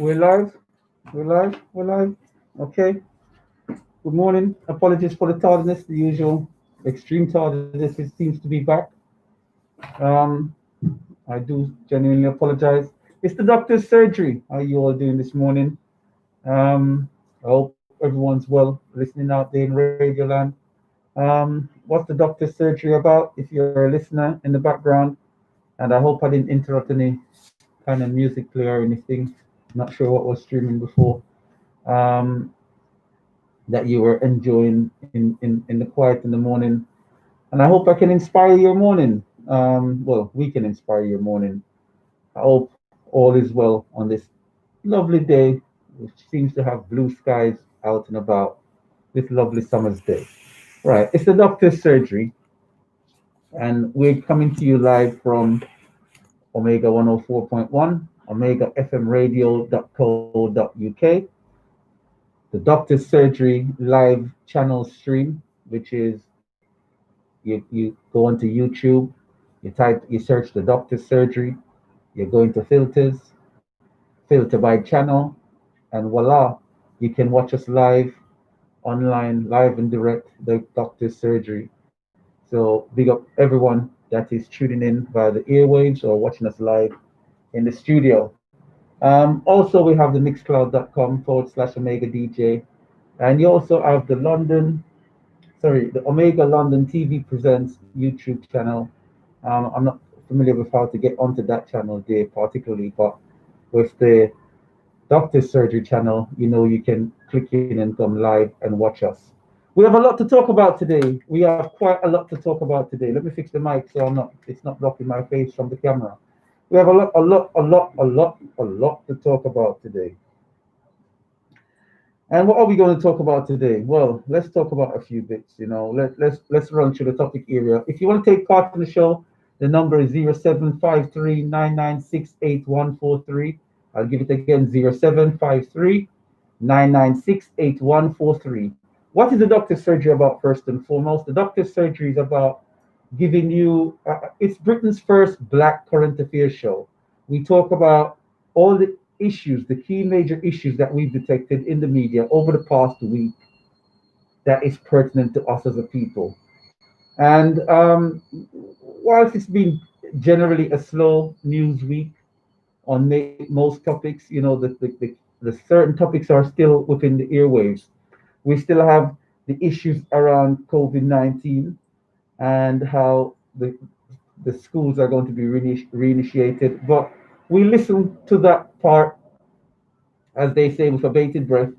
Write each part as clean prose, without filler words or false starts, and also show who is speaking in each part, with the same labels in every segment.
Speaker 1: We're live. We're live. We're live. Okay. Good morning. Apologies for the tardiness. The usual extreme tardiness seems to be back. Um, I do genuinely apologize. It's the doctor's surgery. How are you all doing this morning? I hope everyone's well listening out there in Radio Land. What's the doctor's surgery about? If you're a listener in the background, and I hope I didn't interrupt any kind of music play or anything. Not sure what was streaming before. Um, that you were enjoying in the quiet in the morning. And I hope I can inspire your morning. Well, we can inspire your morning. I hope all is well on this lovely day, which seems to have blue skies out and about this lovely summer's day. Right, it's the doctor's surgery, and we're coming to you live from Omega 104.1, Omega FM Radio.co.uk, the doctor's surgery live channel stream, which is you go onto YouTube, you search the doctor's surgery, you go into filters, filter by channel, and voila, you can watch us live online, live and direct, the doctor's surgery. So big up everyone that is tuning in via the airwaves or watching us live in the studio. Also, we have the mixcloud.com/, Omega DJ. And you also have the Omega London TV Presents YouTube channel. I'm not familiar with how to get onto that channel there particularly, but with the Doctor's Surgery channel, you can click in and come live and watch us. We have a lot to talk about today. We have quite a lot to talk about today. Let me fix the mic so it's not blocking my face from the camera. We have a lot to talk about today. And what are we going to talk about today? Well, let's talk about a few bits. Let's run through the topic area. If you want to take part in the show, the number is 0753 I'll give it again, 0753 What is the doctor's surgery about first and foremost? The doctor's surgery is about giving you, it's Britain's first black current affairs show. We talk about all the issues, the key major issues that we've detected in the media over the past week that is pertinent to us as a people. And whilst it's been generally a slow news week on most topics, the certain topics are still within the airwaves. We still have the issues around COVID-19 and how the schools are going to be reinitiated. But we listen to that part, as they say, with a bated breath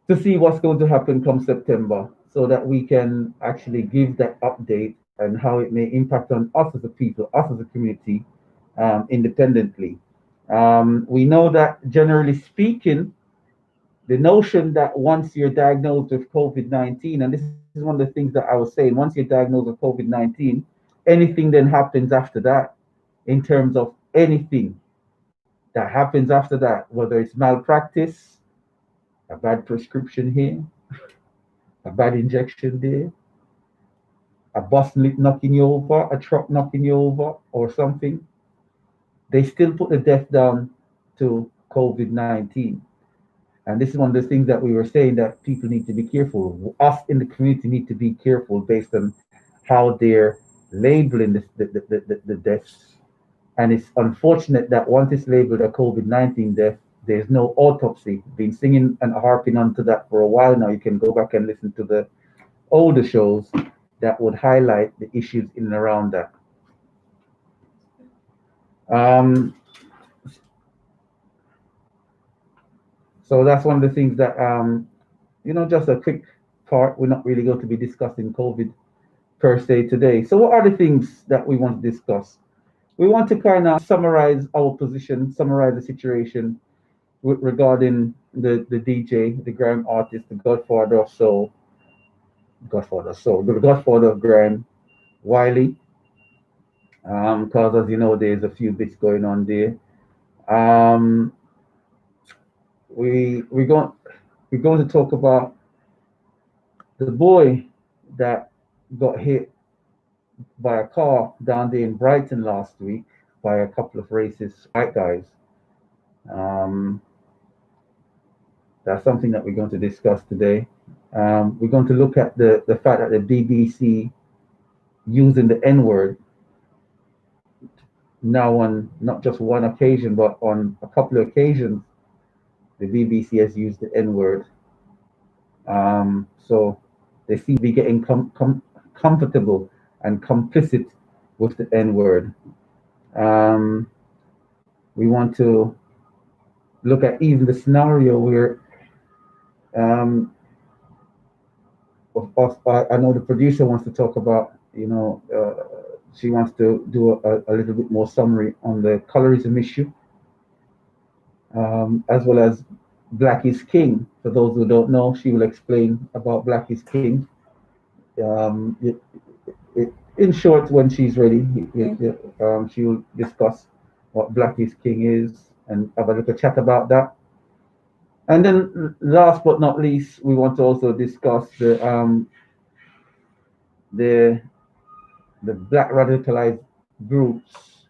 Speaker 1: to see what's going to happen come September so that we can actually give that update and how it may impact on us as a people, us as a community, independently. We know that generally speaking, the notion that once you're diagnosed with COVID 19, and this is one of the things that I was saying, once you're diagnosed with COVID 19, anything then happens after that, in terms of anything that happens after that, whether it's malpractice, a bad prescription here, a bad injection there, a bus knocking you over, a truck knocking you over, or something, they still put the death down to COVID 19. And this is one of the things that we were saying that people need to be careful. Us in the community need to be careful based on how they're labeling the deaths. And it's unfortunate that once it's labeled a COVID 19 death, there's no autopsy. Been singing and harping onto that for a while now. You can go back and listen to the older shows that would highlight the issues in and around that. Um, so that's one of the things that, just a quick part. We're not really going to be discussing COVID per se today. So, what are the things that we want to discuss? We want to kind of summarize our position, summarize the situation regarding the DJ, the grime artist, the the Godfather of grime, Wiley. Because as you know, there's a few bits going on there. Um, we we're going to talk about the boy that got hit by a car down there in Brighton last week by a couple of racist white guys. Um, that's something that we're going to discuss today. We're going to look at the fact that the BBC using the N word now on not just one occasion, but on a couple of occasions, the BBC has used the N word. So they seem to be getting comfortable and complicit with the N word. Um, we want to look at even the scenario where um, I know the producer wants to talk about, she wants to do a little bit more summary on the colorism issue, as well as Black is King. For those who don't know, she will explain about Black is King. Um, in short, when she's ready, she will discuss what Black is King is and have a little chat about that. And then, last but not least, we want to also discuss the the Black radicalized groups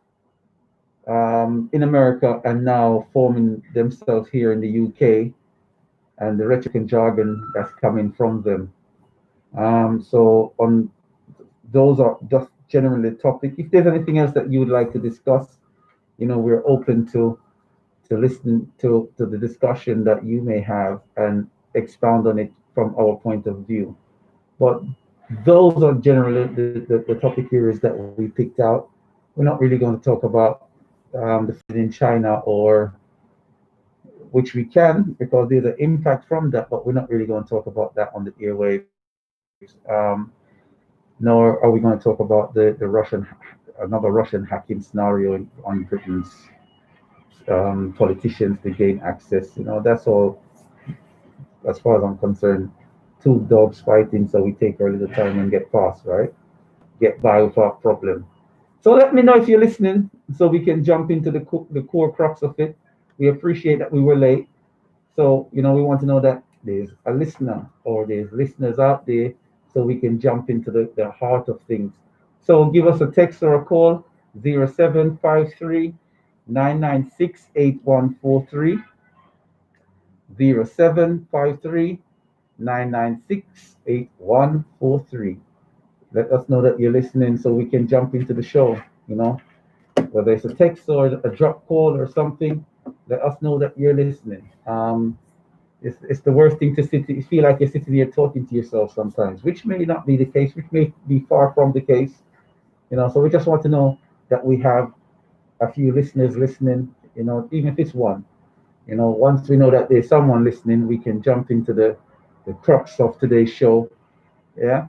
Speaker 1: in America and now forming themselves here in the UK, and the rhetoric and jargon that's coming from them. So on those are just generally the topic. If there's anything else that you would like to discuss, we're open to listen to the discussion that you may have and expound on it from our point of view. But those are generally the topic areas that we picked out. We're not really going to talk about the food in China, or which we can because there's an impact from that, but we're not really going to talk about that on the airwaves. Nor are we going to talk about the another Russian hacking scenario on Britain's politicians to gain access. That's all, as far as I'm concerned, two dogs fighting, so we take our little time and get past, right? Get by without problem. So let me know if you're listening so we can jump into the core crux of it. We appreciate that we were late. So, we want to know that there's a listener or there's listeners out there so we can jump into the heart of things. So give us a text or a call, 0753 996 8143, 0753 996 8143. Let us know that you're listening so we can jump into the show, whether it's a text or a drop call or something. Let us know that you're listening. It's the worst thing to you feel like you're sitting here talking to yourself sometimes, which may not be the case, which may be far from the case. So we just want to know that we have a few listeners listening, even if it's one. Once we know that there's someone listening, we can jump into the crux of today's show. Yeah.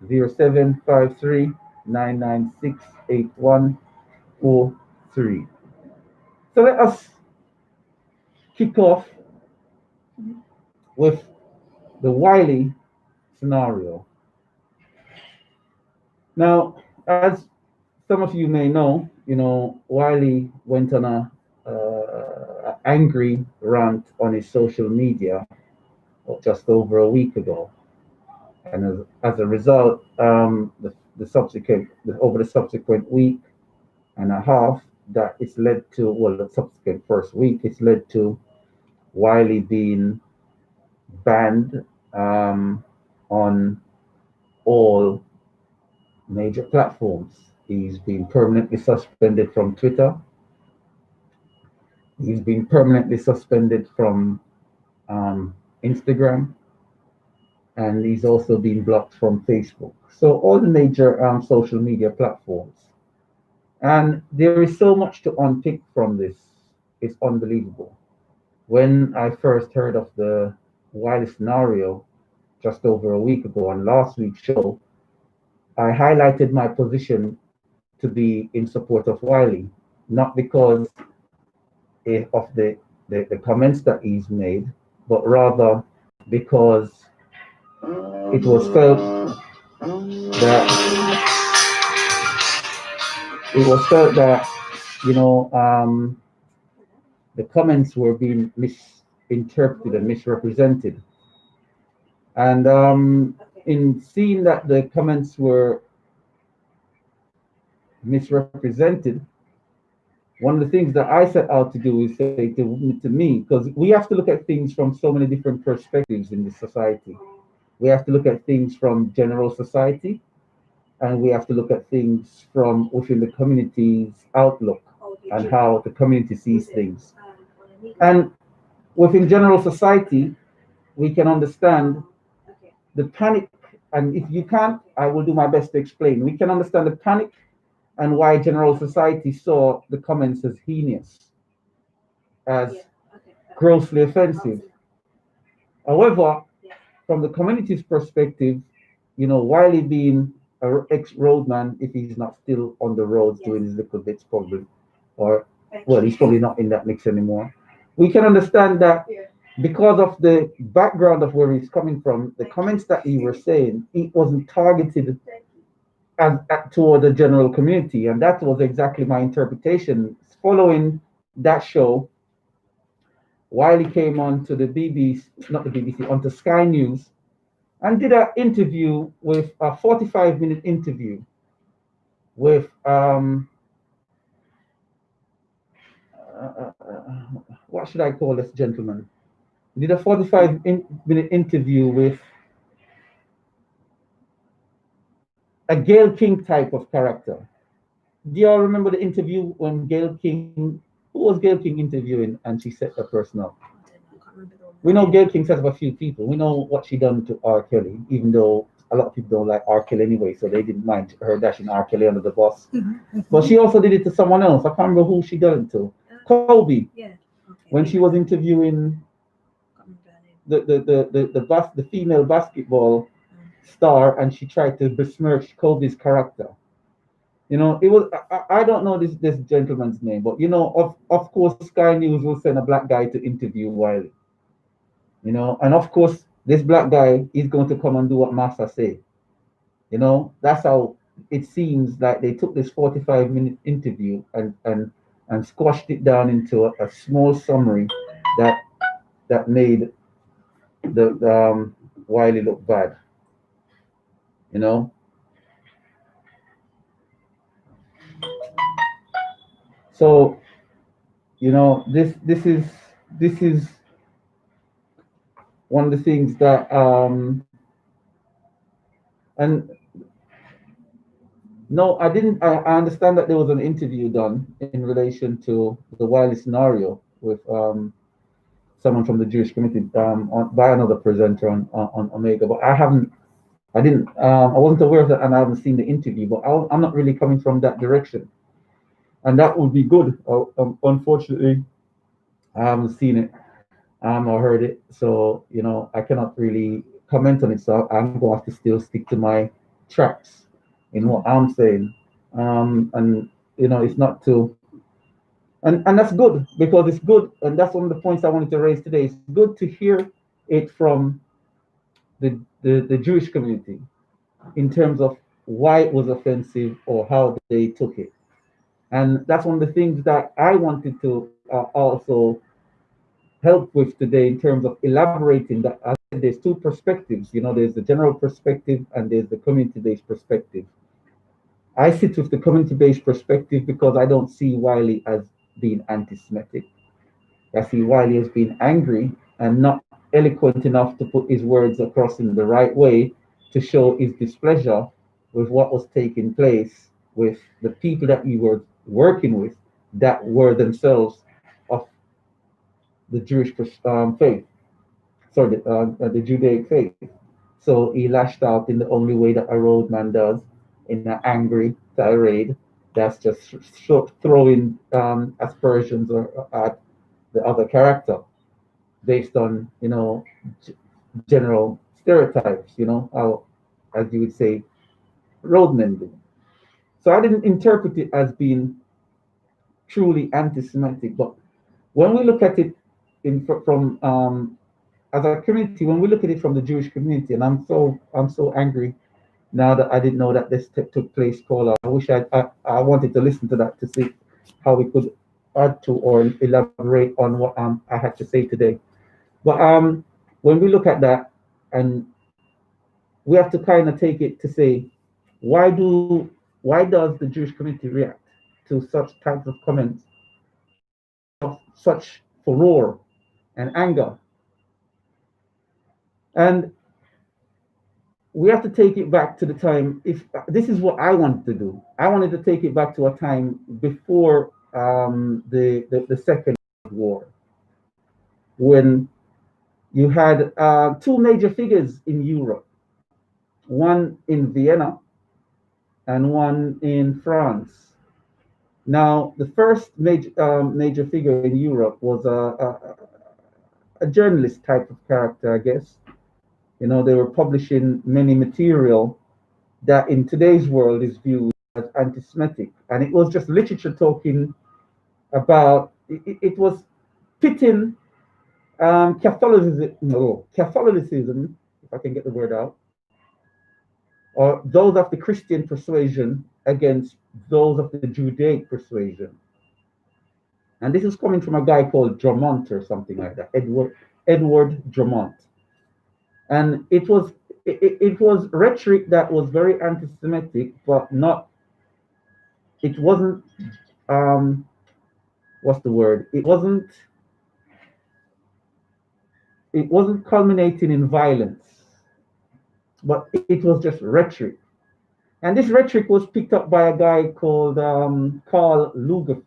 Speaker 1: 0753 996 8143. So let us kick off with the Wiley scenario. Now, as some of you may know, Wiley went on a angry rant on his social media just over a week ago, and as a result, over the subsequent week and a half, that it's led to, well, the subsequent first week, it's led to Wiley being banned on all major platforms. He's been permanently suspended from Twitter. He's been permanently suspended from Instagram, and he's also been blocked from Facebook. So all the major social media platforms. And there is so much to unpick from this. It's unbelievable. When I first heard of the Wiley scenario just over a week ago on last week's show, I highlighted my position to be in support of Wiley, not because of the comments that he's made, but rather because it was felt that you know um, the comments were being misinterpreted and misrepresented, and in seeing that the comments were misrepresented, one of the things that I set out to do is say to me, because we have to look at things from so many different perspectives in this society. We have to look at things from general society, and we have to look at things from within the community's outlook and how the community sees things. And within general society, we can understand the panic. And if you can't, I will do my best to explain. We can understand the panic and why general society saw the comments as heinous, as grossly offensive. However, from the community's perspective, Wiley being an ex-roadman, if he's not still on the roads doing his little bits, probably, or well, he's probably not in that mix anymore. We can understand that because of the background of where he's coming from, the comments that he was saying, it wasn't targeted toward the general community, and that was exactly my interpretation. Following that show, Wiley came on to the BBC, not the BBC, onto Sky News, and did an interview with a 45-minute interview with what should I call this gentleman? He did a 45-minute interview with a Gail King type of character. Do y'all remember the interview when Gail King, who was Gail King interviewing, and she set a person up? We know Gail King set up a few people. We know what she done to R. Kelly, even though a lot of people don't like R. Kelly anyway, so they didn't mind her dashing R. Kelly under the bus. But she also did it to someone else. I can't remember who she done it to. Kobe. When she was interviewing the female basketball star, and she tried to besmirch Kobe's character. It was I don't know this gentleman's name, but of course Sky News will send a black guy to interview Wiley. And of course this black guy is going to come and do what Massa say. That's how it seems like they took this 45-minute interview and squashed it down into a small summary that made the Wiley look bad. So this is one of the things that and no, I didn't. I understand that there was an interview done in relation to the Wiley scenario with someone from the Jewish community by another presenter on Omega, but I didn't. I wasn't aware of that, and I haven't seen the interview. But I'm not really coming from that direction, and that would be good. Unfortunately, I haven't seen it or heard it, so I cannot really comment on it. So I'm going to have to still stick to my tracks in what I'm saying, and it's not to, and that's good, because it's good, and that's one of the points I wanted to raise today. It's good to hear it from the Jewish community in terms of why it was offensive or how they took it. And that's one of the things that I wanted to also help with today in terms of elaborating that. I said there's two perspectives. There's the general perspective and there's the community-based perspective. I sit with the community-based perspective because I don't see Wiley as being anti-Semitic. I see Wiley as being angry and not eloquent enough to put his words across in the right way to show his displeasure with what was taking place with the people that he was working with that were themselves of the Jewish faith, sorry, the Judaic faith. So he lashed out in the only way that a roadman does, in an angry tirade that's just throwing aspersions at the other character based on general stereotypes, how, as you would say, roadmen do. So I didn't interpret it as being truly anti-Semitic, but when we look at it from as a community, when we look at it from the Jewish community, and I'm so angry now that I didn't know that this took place. Caller, I wish I wanted to listen to that to see how we could add to or elaborate on what I had to say today. But when we look at that, and we have to kind of take it to say, why does the Jewish community react to such types of comments such furor and anger. And we have to take it back to the time. If this is what I wanted to do, I wanted to take it back to a time before the Second World War, when you had two major figures in Europe, one in Vienna and one in France. Now, the first major figure in Europe was a journalist type of character, I guess. You know, they were publishing many material that in today's world is viewed as anti-Semitic. And it was just literature talking about, it was pitting Catholicism, if I can get the word out, or those of the Christian persuasion against those of the Judaic persuasion. And this is coming from a guy called Drummond or something like that, Edward Drummond. And it was rhetoric that was very anti-Semitic, but not. It wasn't. What's the word? It wasn't. It wasn't culminating in violence, but it was just rhetoric. And this rhetoric was picked up by a guy called Carl Luger,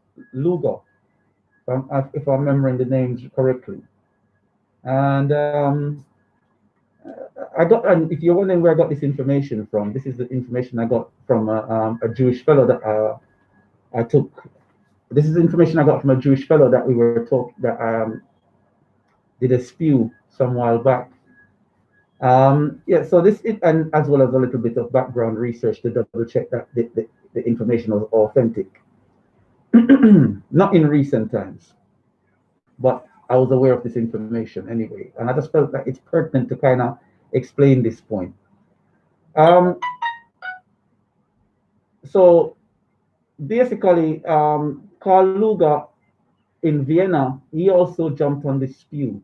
Speaker 1: if I'm remembering the names correctly. And and if you're wondering where I got this information from, this is the information I got from a Jewish fellow that I took. This is the information I got from a Jewish fellow that we were talking, that did a spew some while back. Yeah, so this is, and as well as a little bit of background research to double check that the information was authentic. Not in recent times, but I was aware of this information anyway, and I just felt that it's pertinent to kind of explain this point. So basically, Karl Lueger in Vienna, he also jumped on this spew,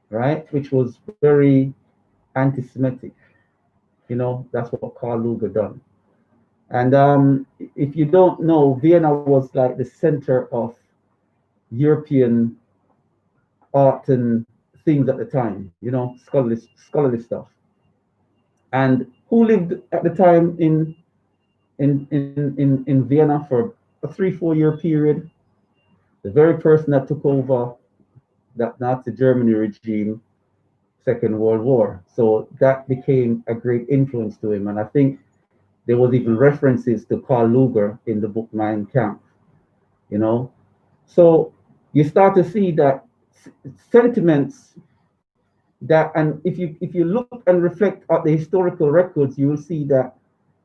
Speaker 1: right, which was very anti-Semitic. You know, that's what Karl Lueger done. And if you don't know, Vienna was like the center of European art and things at the time, you know, scholarly stuff. And who lived at the time in Vienna for a 3-4 year period? The very person that took over that Nazi Germany regime, Second World War. So that became a great influence to him. And I think there was even references to Karl Lueger in the book Mein Kampf, you know. So you start to see that sentiments that, and if you look and reflect at the historical records, you will see that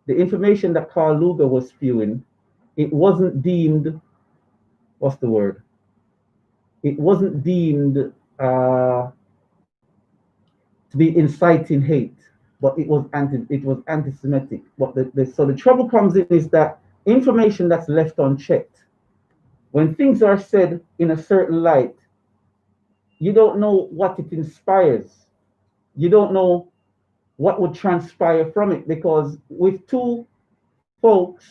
Speaker 1: the information that Karl Lueger was spewing, it wasn't deemed, what's the word? It wasn't deemed to be inciting hate, but it was anti-Semitic. But so the trouble comes in is that information that's left unchecked, when things are said in a certain light, you don't know what it inspires. You don't know what would transpire from it, because with two folks,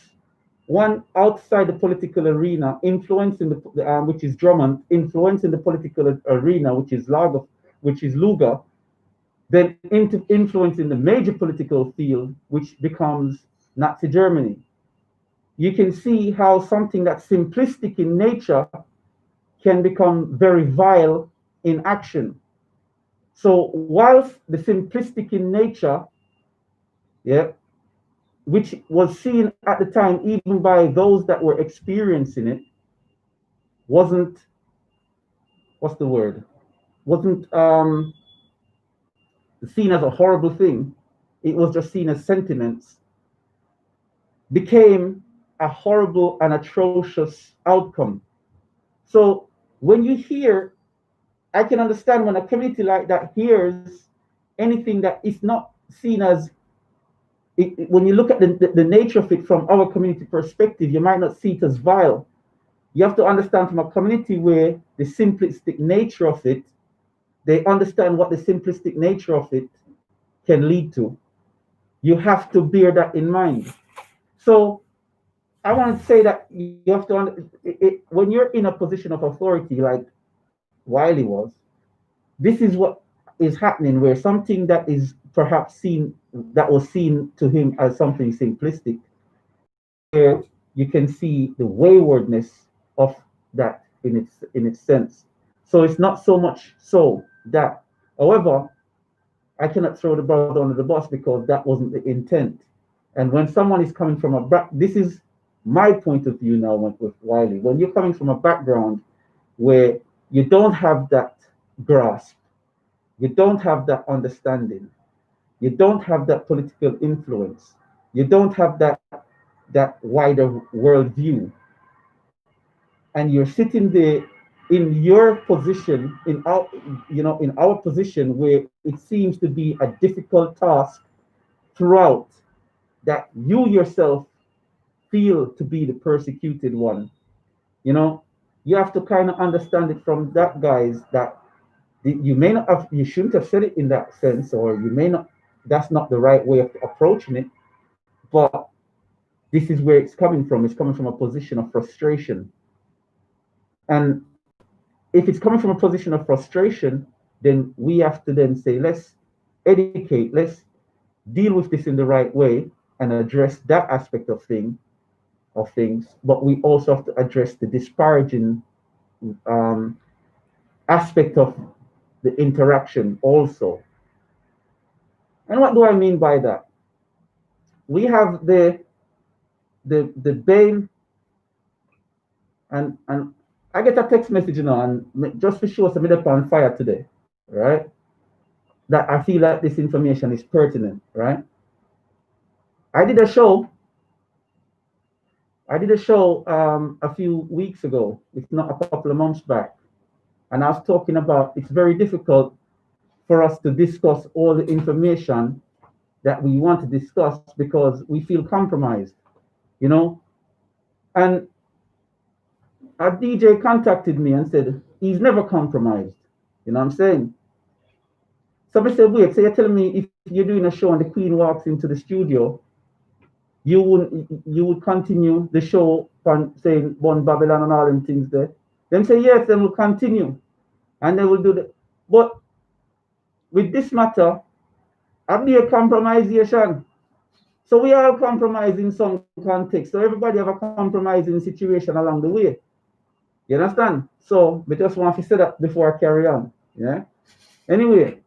Speaker 1: one outside the political arena, influencing the which is Drummond, influencing the political arena, which is Lueger, then influencing the major political field, which becomes Nazi Germany. You can see how something that's simplistic in nature can become very vile in action. So whilst the simplistic in nature, yeah, which was seen at the time even by those that were experiencing it, wasn't, what's the word? Wasn't seen as a horrible thing. It was just seen as sentiments, became a horrible and atrocious outcome. So when you hear, I can understand when a community like that hears anything that is not seen as, when you look at the nature of it from our community perspective, you might not see it as vile. You have to understand from a community where the simplistic nature of it, they understand what the simplistic nature of it can lead to. You have to bear that in mind. So I want to say that you have to when you're in a position of authority, like Wiley was, this is what is happening, where something that is perhaps seen that was seen to him as something simplistic, where you can see the waywardness of that in its sense. So it's not so much so that, however, I cannot throw the brother under the bus because that wasn't the intent. And when someone is coming from a back, this is my point of view now with Wiley. When you're coming from a background where you don't have that grasp, you don't have that understanding, you don't have that political influence, you don't have that wider worldview, and you're sitting there in your position, in our position, where it seems to be a difficult task throughout, that you yourself feel to be the persecuted one. You know, you have to kind of understand it from that, guys, that you may not have, you shouldn't have said it in that sense, or you may not, that's not the right way of approaching it. But this is where it's coming from. It's coming from a position of frustration. And if it's coming from a position of frustration, then we have to then say, let's educate, let's deal with this in the right way and address that aspect of things. But we also have to address the disparaging um, aspect of the interaction also. And what do I mean by that? We have the BAME, and I get a text message, and just for sure, some up on fire today, right? That I feel that this information is pertinent, right? I did a show. I did a show a few weeks ago, if not a couple of months back, and I was talking about it's very difficult for us to discuss all the information that we want to discuss because we feel compromised, you know. And a DJ contacted me and said he's never compromised. You know what I'm saying? Somebody said, wait, so you're telling me if you're doing a show and the Queen walks into the studio, you would continue the show on saying Bon Babylon and all them things there? Then say yes, then we'll continue. And they will do that. But with this matter, I'll be a compromisation. So we all compromise in some context. So everybody have a compromising situation along the way. You understand? So we just want to say that before I carry on. Yeah. Anyway,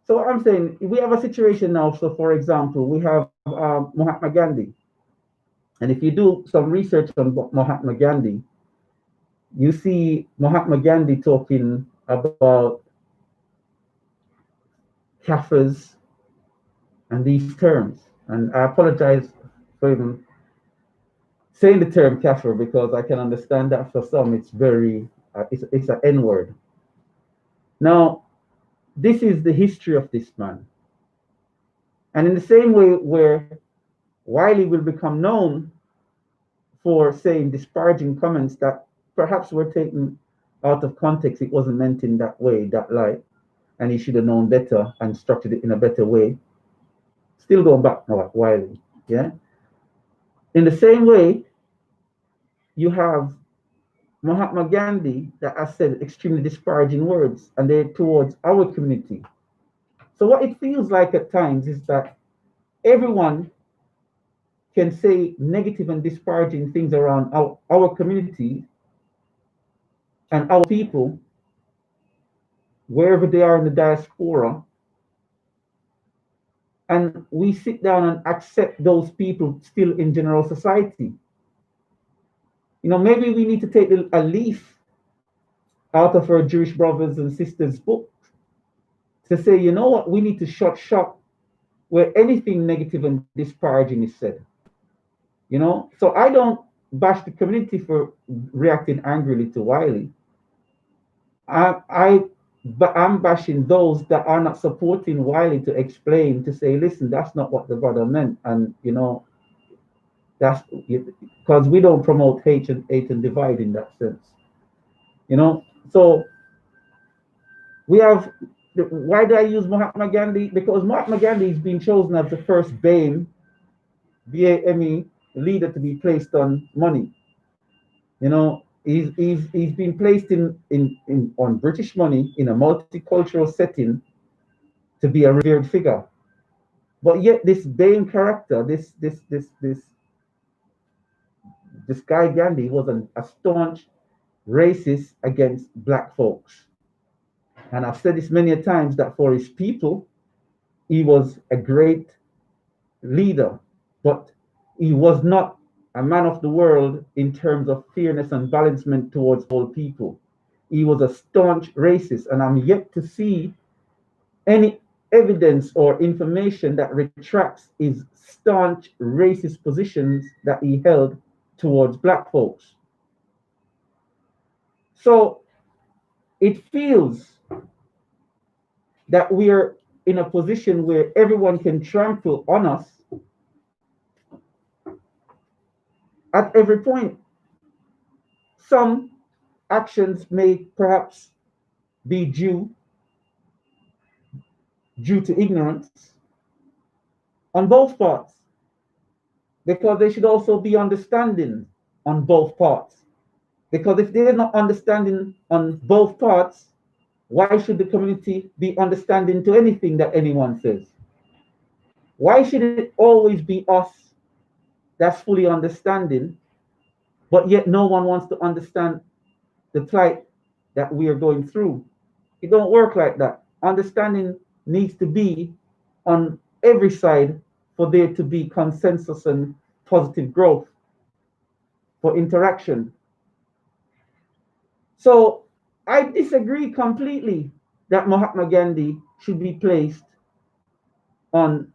Speaker 1: so I'm saying we have a situation now. So for example, we have Mahatma Gandhi. And if you do some research on Mahatma Gandhi, you see Mahatma Gandhi talking about Kafirs and these terms. And I apologize for even saying the term Kafir because I can understand that for some it's very, it's an N word. Now, this is the history of this man. And in the same way where Wiley will become known for saying disparaging comments that perhaps were taken out of context, it wasn't meant in that way, that light, and he should have known better and structured it in a better way. Still going back now at Wiley, yeah? In the same way, you have Mahatma Gandhi that has said extremely disparaging words, and they're towards our community. So what it feels like at times is that everyone can say negative and disparaging things around our community and our people, wherever they are in the diaspora, and we sit down and accept those people still in general society. You know, maybe we need to take a leaf out of our Jewish brothers and sisters' book to say, you know what, we need to shut shop where anything negative and disparaging is said. You know, so I don't bash the community for reacting angrily to Wiley. But I'm bashing those that are not supporting Wiley to explain, to say, listen, that's not what the brother meant, and you know, that's because we don't promote hate and divide in that sense. You know, so we have. Why do I use Mahatma Gandhi? Because Mahatma Gandhi is being chosen as the first BAME, BAME, leader to be placed on money. You know, he's been placed in on British money in a multicultural setting to be a revered figure. But yet this Bain character, this guy Gandhi was a staunch racist against black folks. And I've said this many a times that for his people, he was a great leader, but he was not a man of the world in terms of fairness and balancement towards all people. He was a staunch racist, and I'm yet to see any evidence or information that retracts his staunch racist positions that he held towards black folks. So it feels that we are in a position where everyone can trample on us at every point. Some actions may perhaps be due to ignorance on both parts, because there should also be understanding on both parts. Because if there's not understanding on both parts, why should the community be understanding to anything that anyone says? Why should it always be us that's fully understanding, but yet no one wants to understand the plight that we are going through? It don't work like that. Understanding needs to be on every side for there to be consensus and positive growth for interaction. So I disagree completely that Mahatma Gandhi should be placed on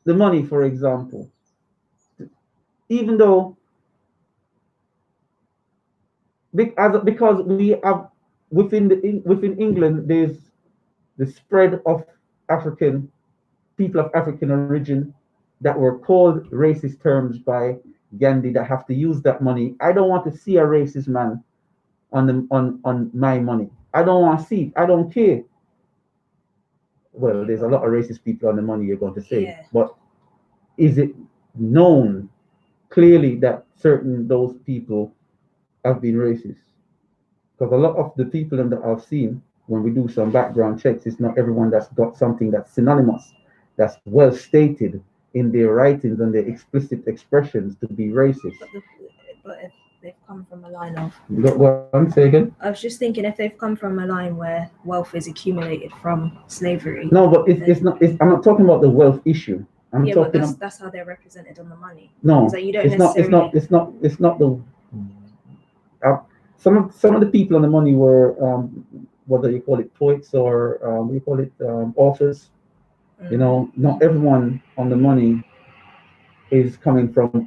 Speaker 1: the money, for example. Even though, because we have within England, there's the spread of African people of African origin that were called racist terms by Gandhi that have to use that money. I don't want to see a racist man on my money. I don't want to see it. I don't care. Well, there's a lot of racist people on the money, you're going to say, yeah. But is it known clearly that certain those people have been racist? Because a lot of the people that I've seen, when we do some background checks, it's not everyone that's got something that's synonymous, that's well stated in their writings and their explicit expressions to be racist.
Speaker 2: But if they've come from a line of...
Speaker 1: What I'm saying again?
Speaker 2: I was just thinking, if they've come from a line where wealth is accumulated from slavery...
Speaker 1: No, but it's not. I'm not talking about the wealth issue. I'm talking
Speaker 2: but that's how they're represented on the money.
Speaker 1: No,
Speaker 2: so you don't
Speaker 1: it's not the... Some of the people on the money were, what do you call it, poets, or what do you call it, authors. You know, not everyone on the money is coming from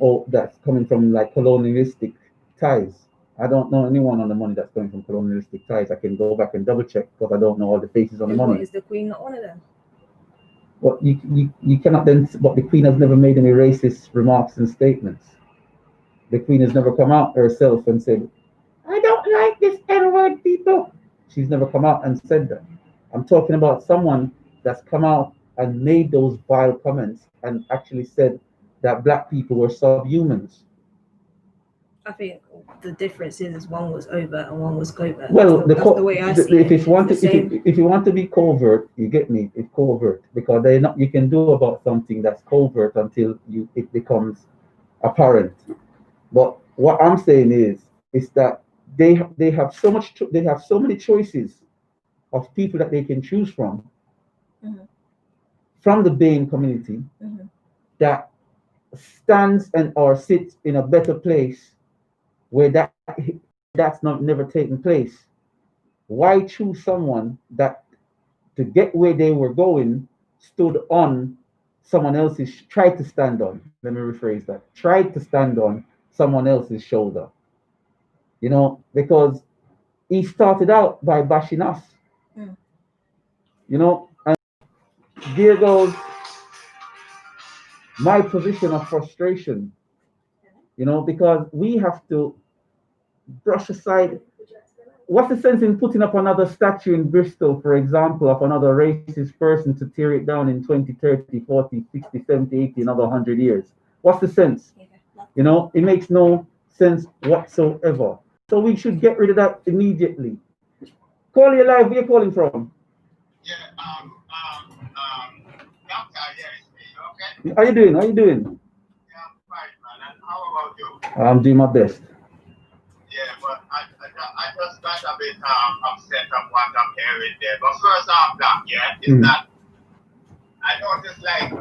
Speaker 1: like colonialistic ties. I don't know anyone on the money that's coming from colonialistic ties. I can go back and double check, because I don't know all the faces on the money.
Speaker 2: Is the Queen not one of them?
Speaker 1: Well, you cannot then. But the Queen has never made any racist remarks and statements. The Queen has never come out herself and said, "I don't like this N-word people." She's never come out and said that. I'm talking about someone that's come out and made those vile comments and actually said that black people were subhumans.
Speaker 2: I think the difference is one was overt and one was covert.
Speaker 1: Well,
Speaker 2: that's the way I see it.
Speaker 1: If you want to be covert, you get me. It's covert, because you can do about something that's covert until it becomes apparent. But what I'm saying is that they have so many choices of people that they can choose from. Mm-hmm. From the Bain community, mm-hmm. that stands or sits in a better place where that's not never taken place. Why choose someone that, to get where they were going, stood on someone else's, tried to stand on, let me rephrase that, tried to stand on someone else's shoulder? You know, because he started out by bashing us. Mm. You know, and there goes my position of frustration, you know, because we have to brush aside. What's the sense in putting up another statue in Bristol, for example, of another racist person to tear it down in 20, 30, 40, 60, 70, 80, another 100 years? What's the sense? You know, it makes no sense whatsoever. So we should get rid of that immediately. Call you live. Where you calling from?
Speaker 3: Yeah, doctor, yeah, it's me, okay?
Speaker 1: How you doing? How you doing?
Speaker 3: Yeah, I'm fine, man. And how about you?
Speaker 1: I'm doing my best.
Speaker 3: Yeah, but I just got a bit upset of what I'm hearing there. But first off, that, yeah, is that I noticed like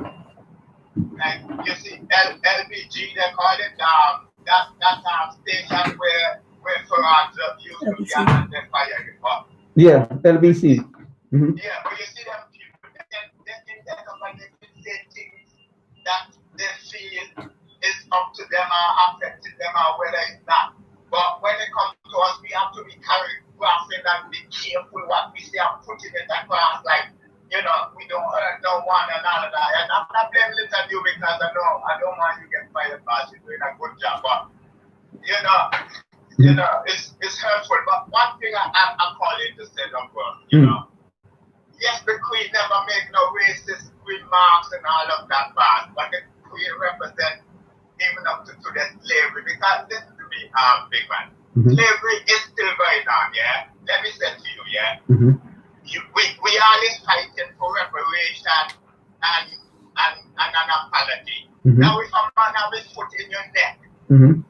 Speaker 3: you see LBG they call it that station where Farage used to be and they fire it up.
Speaker 1: Yeah, LBC.
Speaker 3: Yeah, but you see them people they can get up and they can say things that they feel is up to them or affected them or whether it's not. But when it comes to us, we have to be careful and be careful what we say and putting it across like, you know, we don't hurt no one and all of that. And I'm not blaming it on you because I don't want you to get fired because you're doing a good job. But you know, it's hurtful. But one thing I'm calling to say the word, you know. Yes, the Queen never made no racist remarks and all of that bad, but the Queen represents even up to the slavery because listen to me, big man. Slavery is still going on, yeah? Let me say to you, yeah? We all is fighting for reparation and an apology. Now if a man have his foot in your neck and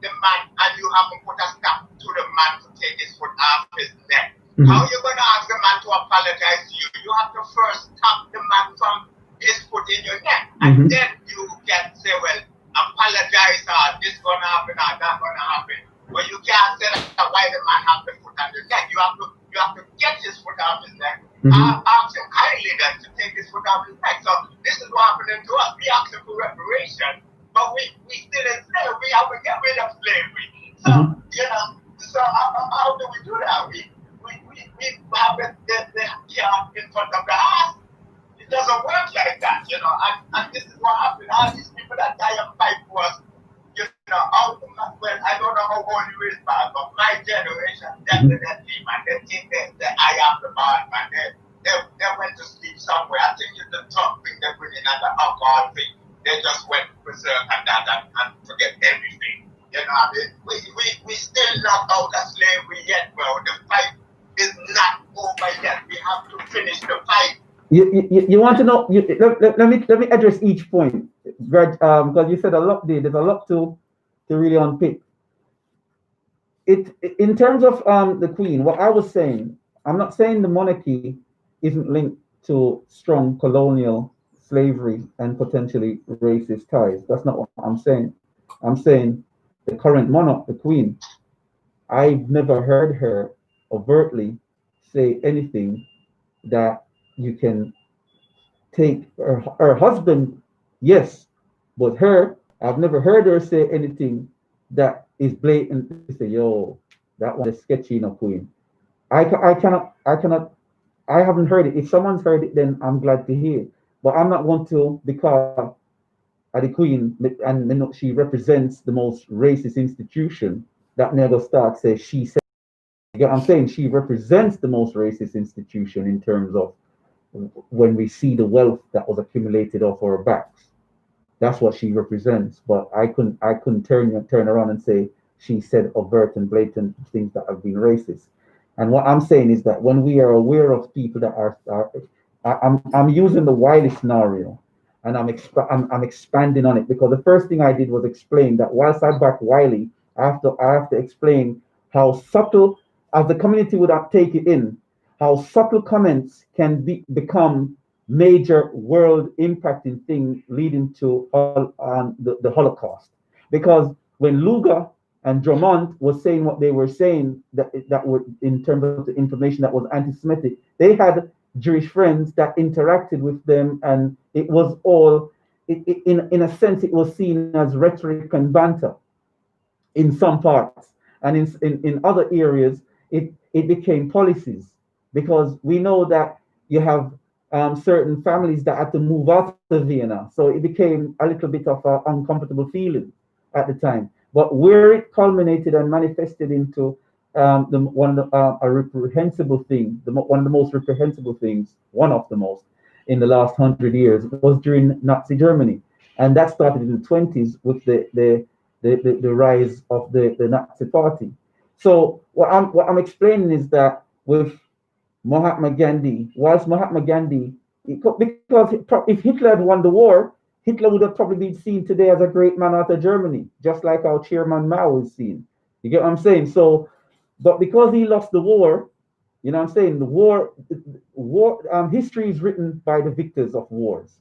Speaker 3: the man and you haven't put a stop to the man to take his foot off his neck, how are you gonna ask the man to apologize to you? You have to first stop the man from his foot in your neck and then you can say, well, apologize or this gonna happen or that gonna happen. But you can't say that why the man have the foot on his neck. You have to get his foot off his neck. Ask him kindly then to take his foot off his neck. So this is what happening to us. We ask him for reparation, but we still in slavery. We have to get rid of slavery. So you know, so how do we do that? We have the car in front of the house. It doesn't work like that, you know. And this is what happened. All these people that die and fight for us, you know, well, I don't know how old you is, man, but my generation definitely, man, they think the eye of the man, man. They went to sleep somewhere. I think it's the top thing they put in and the alcohol thing. They just went berserk and that and forget everything. You know, I mean, we still not out of slavery yet, bro. The fight is not over yet. We have to finish the fight.
Speaker 1: You want to know? Let me address each point, Greg, because you said a lot there. There's a lot to really unpick. In terms of the Queen, what I was saying, I'm not saying the monarchy isn't linked to strong colonial slavery and potentially racist ties. That's not what I'm saying. I'm saying the current monarch, the Queen, I've never heard her overtly say anything that you can take her husband, yes, but her, I've never heard her say anything that is blatant to say, yo, that one is sketchy, no Queen. I haven't heard it. If someone's heard it, then I'm glad to hear. But I'm not going to, because the Queen, and she represents the most racist institution, that never starts say she said. I'm saying she represents the most racist institution in terms of when we see the wealth that was accumulated off our backs. That's what she represents. But I couldn't turn around and say she said overt and blatant things that have been racist. And what I'm saying is that when we are aware of people that are I'm using the Wiley scenario, and I'm expanding on it, because the first thing I did was explain that whilst I back Wiley, I have to explain how subtle, as the community would take it in, how subtle comments can become major world impacting thing leading to the Holocaust. Because when Lugar and Drummond was saying what they were saying, that were in terms of the information that was anti-Semitic, they had Jewish friends that interacted with them, and it was all, in a sense, it was seen as rhetoric and banter in some parts, and in other areas, it became policies, because we know that you have certain families that had to move out of Vienna, so it became a little bit of an uncomfortable feeling at the time. But where it culminated and manifested into a reprehensible thing, one of the most reprehensible things, one of the most in the last 100 years, was during Nazi Germany. and that started in the 20s with the rise of the Nazi Party. So what I'm explaining is that with Mahatma Gandhi, whilst Mahatma Gandhi, because if Hitler had won the war, Hitler would have probably been seen today as a great man out of Germany, just like our chairman Mao is seen. You get what I'm saying? So, but because he lost the war, you know what I'm saying? History is written by the victors of wars.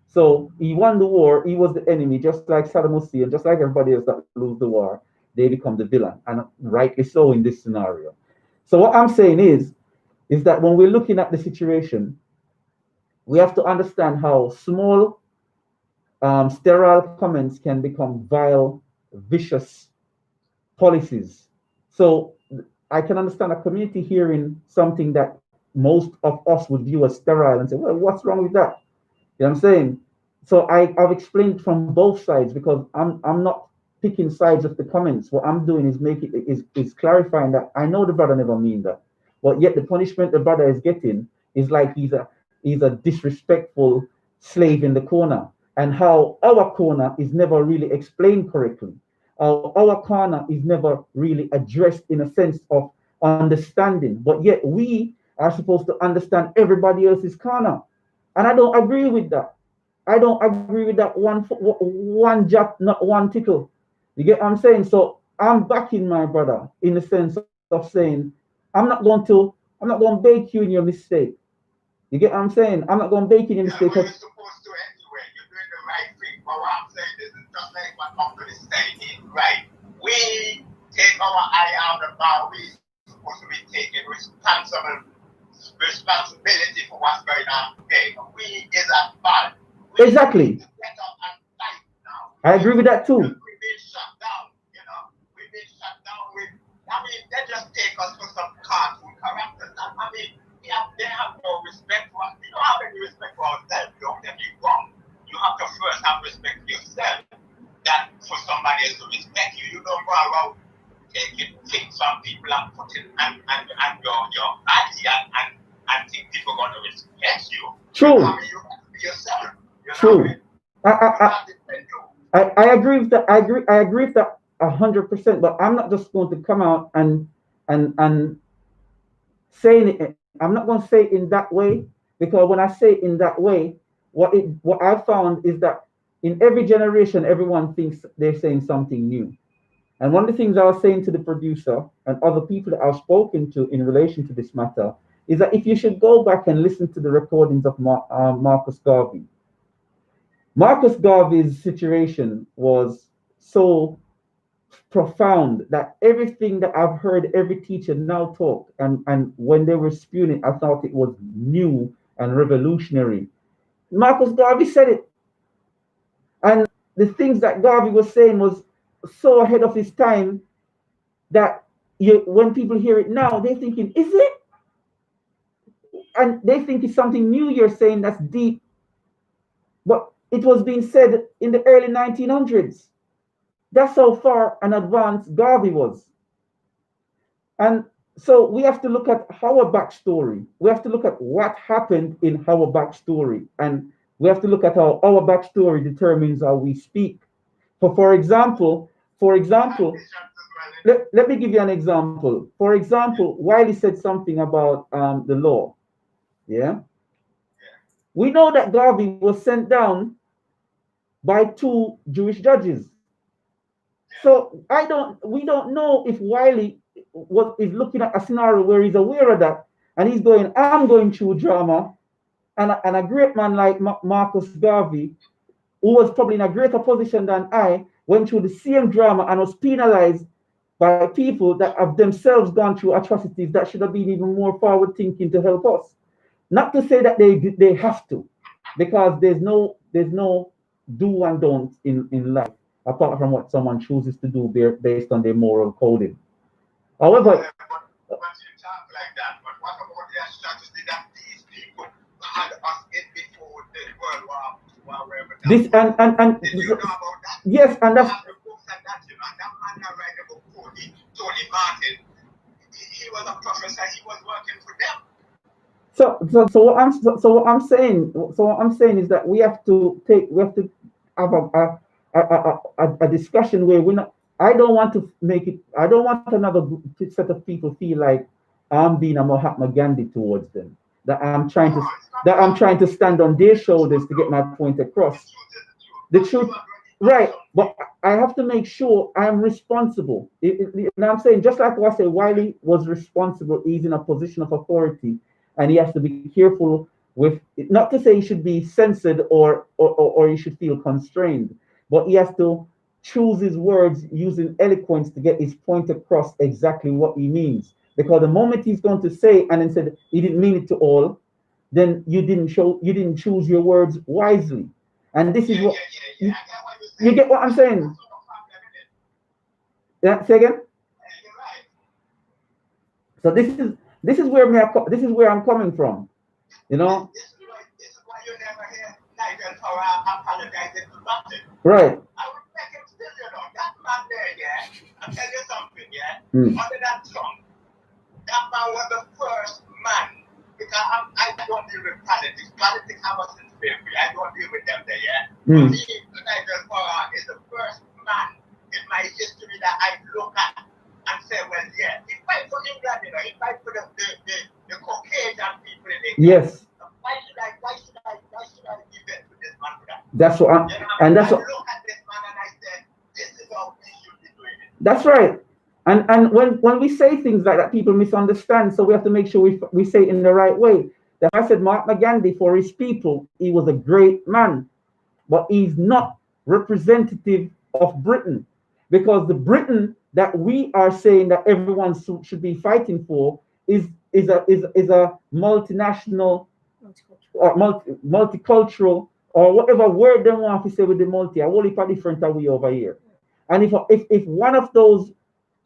Speaker 1: So he won the war, he was the enemy, just like Saddam Hussein, just like everybody else that lose the war, they become the villain, and rightly so in this scenario. So what I'm saying is that when we're looking at the situation, we have to understand how small, sterile comments can become vile, vicious policies. So I can understand a community hearing something that most of us would view as sterile and say, well, what's wrong with that? You know what I'm saying? So I've explained from both sides because I'm not picking sides of the comments. What I'm doing is is clarifying that I know the brother never mean that, but yet the punishment the brother is getting is like he's a disrespectful slave in the corner, and how our corner is never really explained correctly. Our corner is never really addressed in a sense of understanding, but yet we are supposed to understand everybody else's corner, and I don't agree with that. I don't agree with that one jab, not one tickle. You get what I'm saying? So I'm backing my brother in the sense of saying I'm not going to bake you in your mistake. You get what I'm saying? I'm not going to bake you in your
Speaker 3: Yeah,
Speaker 1: mistake.
Speaker 3: but you're supposed to anyway. You're doing the right thing. But what I'm saying is just like what Uncle is saying is right. We take our eye out of the ball. We supposed to be taking responsibility for what's going on today. We is at fault.
Speaker 1: Exactly.
Speaker 3: Get up and fight now.
Speaker 1: I agree with that too.
Speaker 3: We've been shut down, you know. We've been shut down with, I mean, they just take us for some cartoon characters. I mean, they have no respect for us. You don't have any respect for ourselves. Don't get me wrong. You have to first have respect for yourself. That for somebody else to respect you, you don't go around taking things from people and putting and your body and think people are going to respect you.
Speaker 1: True.
Speaker 3: I mean, you have to be yourself.
Speaker 1: True. I agree with that. I agree with that 100%. But I'm not just going to come out and saying it. I'm not going to say it in that way, because when I say it in that way, what I found is that in every generation, everyone thinks they're saying something new. And one of the things I was saying to the producer and other people that I've spoken to in relation to this matter is that if you should go back and listen to the recordings of Marcus Garvey, Marcus Garvey's situation was so profound that everything that I've heard every teacher now talk, and when they were spewing it, I thought it was new and revolutionary. Marcus Garvey said it. And the things that Garvey was saying was so ahead of his time that when people hear it now, they're thinking, is it? And they think it's something new you're saying that's deep. But it was being said in the early 1900s. That's how far an advanced Garvey was. And so we have to look at our backstory. We have to look at what happened in our backstory. And we have to look at how our backstory determines how we speak. For example, let me give you an example. For example, Wiley said something about the law. Yeah. We know that Garvey was sent down by 2 Jewish judges. So we don't know if Wiley is looking at a scenario where he's aware of that, and he's going, I'm going through drama, and a great man like Marcus Garvey, who was probably in a greater position than I, went through the same drama and was penalized by people that have themselves gone through atrocities that should have been even more forward thinking to help us. Not to say that they have to, because there's no do and don't in life apart from what someone chooses to do based on their moral coding. However,
Speaker 3: but you talk like that. But what about the strategy that these people had us in before the World War wherever that
Speaker 1: this and
Speaker 3: did you know about that?
Speaker 1: yes, and that's
Speaker 3: The books and that, you know, that man that write about Tony Martin, he was a professor, he was working for them.
Speaker 1: so what I'm saying is that we have to have a discussion where we're not. I don't want to make it. I don't want another set of people feel like I'm being a Mahatma Gandhi towards them. That I'm trying to stand on their shoulders to get my point across. The truth, right? But I have to make sure I'm responsible. And I'm saying, just like what I say, Wiley was responsible. He's in a position of authority, and he has to be careful with. Not to say he should be censored or he should feel constrained, but he has to choose his words using eloquence to get his point across exactly what he means. Because the moment he's going to say and then said he didn't mean it to all, then you didn't choose your words wisely. And this is what you get what I'm saying. Yeah, say again. So this is where I'm coming from. You know.
Speaker 3: This is why you never hear Nigel Farage apologizing to nothing.
Speaker 1: Right.
Speaker 3: I would make him still, that man there, yeah. I'll tell you something, yeah. Under that Trump, that man was the first man. Because I don't deal with politics. Politics I was in slavery. I don't deal with them there, yeah. For me, Nigel Farage is the first man in my history that I look at and say, well, yeah, he fight for England, he fight for the Caucasian people in England.
Speaker 1: Yes.
Speaker 3: Why should I give it to this man for that?
Speaker 1: That's what I'm, and that's
Speaker 3: I
Speaker 1: what.
Speaker 3: look at this man and I say, this is how we should be doing it.
Speaker 1: That's right. And when we say things like that, people misunderstand. So we have to make sure we say it in the right way. That I said Mahatma Gandhi, for his people, he was a great man, but he's not representative of Britain, because the Britain that we are saying that everyone should be fighting for is a multinational or multicultural, or whatever word they want to say with the multi. A whole heap of different are we over here. And if one of those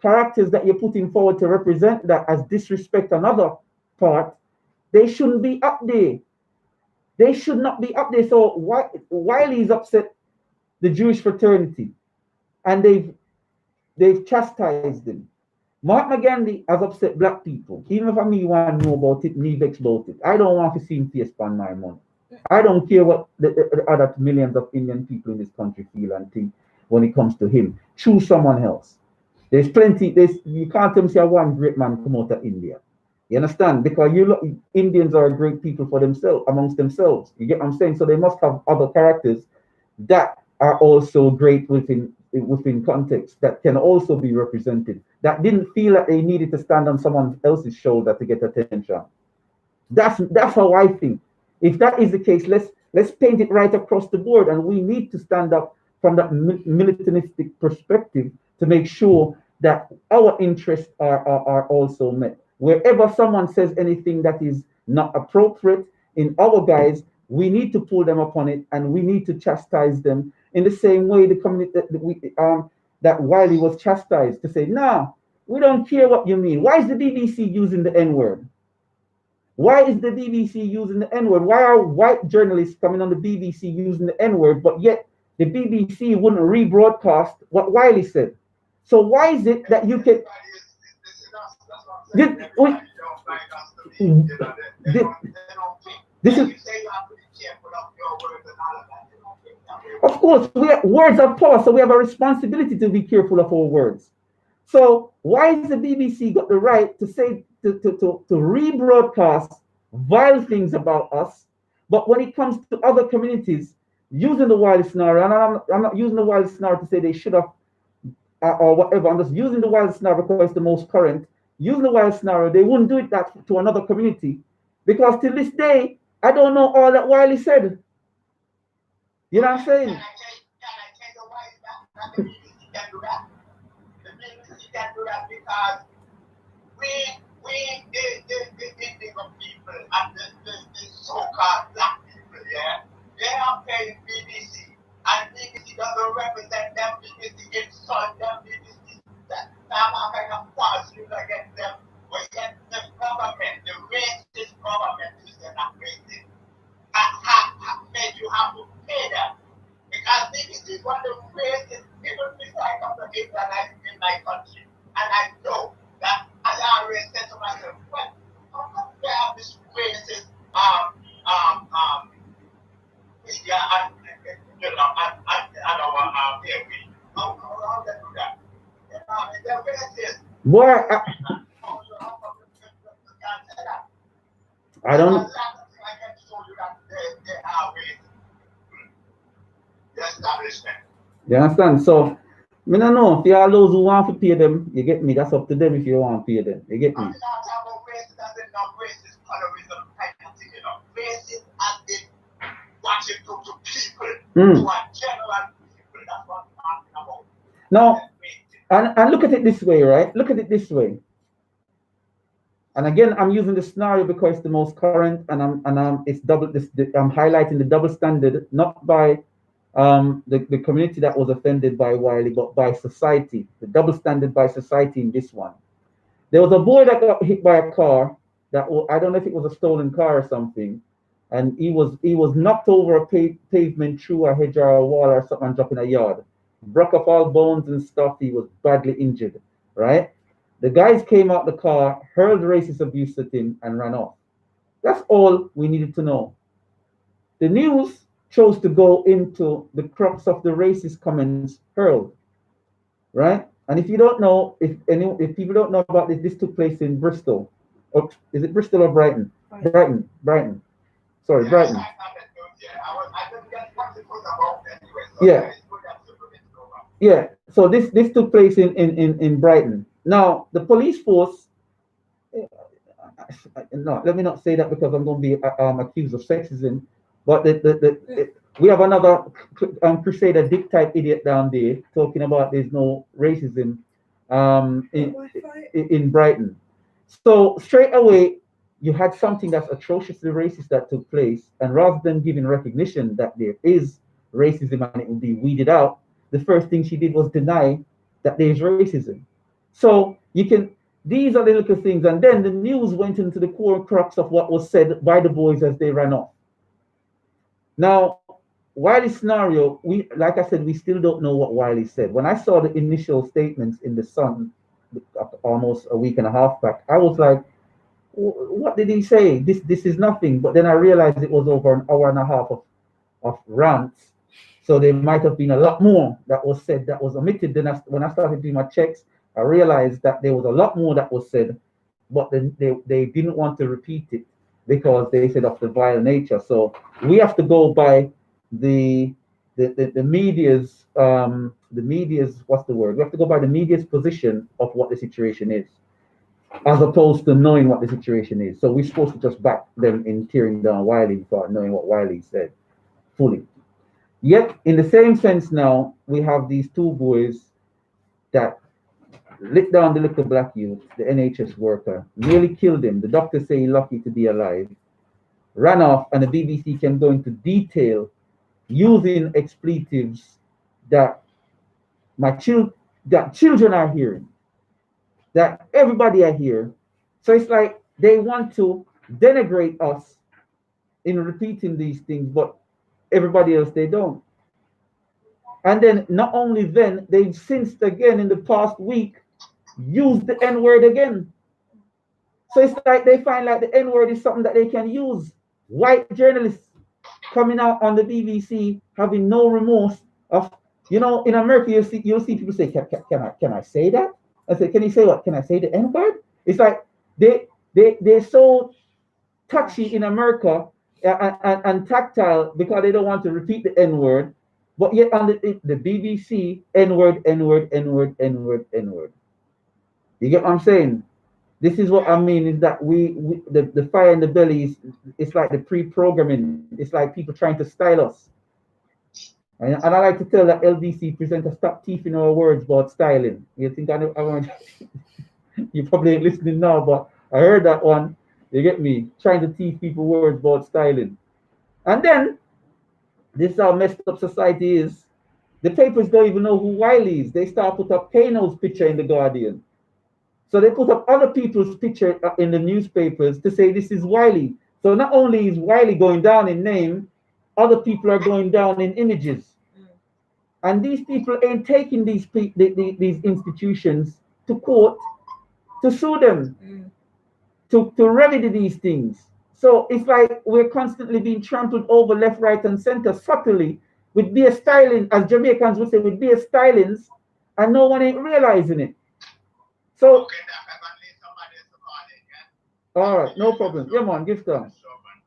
Speaker 1: characters that you're putting forward to represent that as disrespect another part, they shouldn't be up there. They should not be up there. So Wiley's upset the Jewish fraternity, and they've chastised them. Mahatma Gandhi has upset black people. Even if I me want to know about it, me vex about it. I don't want to see him face on my money. I don't care what the other millions of Indian people in this country feel and think when it comes to him. Choose someone else. There's plenty. You can't tell me say one great man come out of India. You understand? Because Indians are a great people for themselves, amongst themselves. You get what I'm saying? So they must have other characters that are also great within context, that can also be represented, that didn't feel that they needed to stand on someone else's shoulder to get attention. That's how I think. If that is the case, let's paint it right across the board, and we need to stand up from that militaristic perspective to make sure that our interests are also met. Wherever someone says anything that is not appropriate in our guys, we need to pull them upon it, and we need to chastise them in the same way the community that Wiley was chastised, to say, no, we don't care what you mean. Why is the BBC using the N-word? Why is the BBC using the N-word? Why are white journalists coming on the BBC using the N-word, but yet the BBC wouldn't rebroadcast what Wiley said? So why is it that you can... This is... Of course, words are power, so we have a responsibility to be careful of our words. So why has the BBC got the right to say to rebroadcast vile things about us, but when it comes to other communities, using the Wiley scenario, and I'm not using the Wiley scenario to say they should have or whatever, I'm just using the Wiley scenario because it's the most current. Using the Wiley scenario, they wouldn't do it that to another community, because till this day, I don't know all that Wiley said. You know what I'm saying?
Speaker 3: Can I tell you why that the BBC can do that? The BBC can do that because the Indigo people and the so-called black people, yeah, they are paying BBC, and BBC doesn't represent them. BBC insult them. BBC that kind of false news against them. But yet the government, the racist government, who is not racist, made you have to pay them, because BBC is one of the racist people beside of the Israelites in my country, and I know
Speaker 1: Boy, I don't know. You understand? So, me no know. If you all those who want to pay them, you get me. That's up to them if you want to pay them. You get me? Now, and look at it this way, right? Look at it this way. And again, I'm using the scenario because it's the most current, and it's double. I'm highlighting the double standard, not by the community that was offended by Wiley, but by society. The double standard by society in this one. There was a boy that got hit by a car. I don't know if it was a stolen car or something, and he was knocked over a pavement through a hedge or a wall or something and dropped in a yard. Broke off all bones and stuff. He was badly injured, right? The guys came out the car, hurled racist abuse at him, and ran off. That's all we needed to know. The news chose to go into the crux of the racist comments hurled, right? And if you don't know, if people don't know about this took place in Bristol. Or, is it Bristol or Brighton? Brighton. Sorry, Brighton. Yeah. Yeah. So this took place in Brighton. Now the police force. No, let me not say that because I'm going to be accused of sexism. But we have another Crusader Dick type idiot down there talking about there's no racism in Brighton. So straight away, you had something that's atrociously racist that took place, and rather than giving recognition that there is racism and it will be weeded out, the first thing she did was deny that there's racism. So these are the little things, and then the news went into the core crux of what was said by the boys as they ran off. Now, Wiley's scenario, like I said, we still don't know what Wiley said. When I saw the initial statements in the Sun almost a week and a half back, I was like, what did he say? This is nothing. But then I realized it was over an hour and a half of rants. So there might have been a lot more that was said that was omitted. Then when I started doing my checks, I realized that there was a lot more that was said, but they didn't want to repeat it because they said of the vile nature. So we have to go by the media's what's the word? We have to go by the media's position of what the situation is, as opposed to knowing what the situation is. So we're supposed to just back them in tearing down Wiley without knowing what Wiley said fully. Yet, in the same sense now, we have these two boys that lit down the little black youth, the NHS worker, nearly killed him. The doctors say he's lucky to be alive. Ran off, and the BBC can go into detail using expletives that that children are hearing, that everybody are hearing. So it's like they want to denigrate us in repeating these things, but everybody else, they don't. And then not only then, they've since again in the past week used the N-word again. So it's like they find like the N-word is something that they can use. White journalists coming out on the BBC having no remorse of, in America you'll see people say, can I say that? I say, can you say what? Can I say the N-word? It's like they're so touchy in America and tactile because they don't want to repeat the N-word, but yet on the BBC, N-word, N-word, N-word, N-word, N-word. You get what I'm saying? This is what I mean, is that the fire in the belly it's like the pre-programming. It's like people trying to style us. And I like to tell that LDC presenter, stop teething our words about styling. You think I want you probably ain't listening now, but I heard that one. You get me? Trying to teach people words about styling. And then, this is how messed up society is. The papers don't even know who Wiley is. They start put up Kano's picture in the Guardian. So they put up other people's picture in the newspapers to say this is Wiley. So not only is Wiley going down in name, other people are going down in images. And these people ain't taking these institutions to court to sue them. To remedy these things. So it's like we're constantly being trampled over left, right, and center subtly with beer styling, as Jamaicans would say, with beer stylings, and no one ain't realizing it. So,
Speaker 3: Okay, that I need somebody to call in, yeah?
Speaker 1: all right, no problem. Yeah, man, give thanks.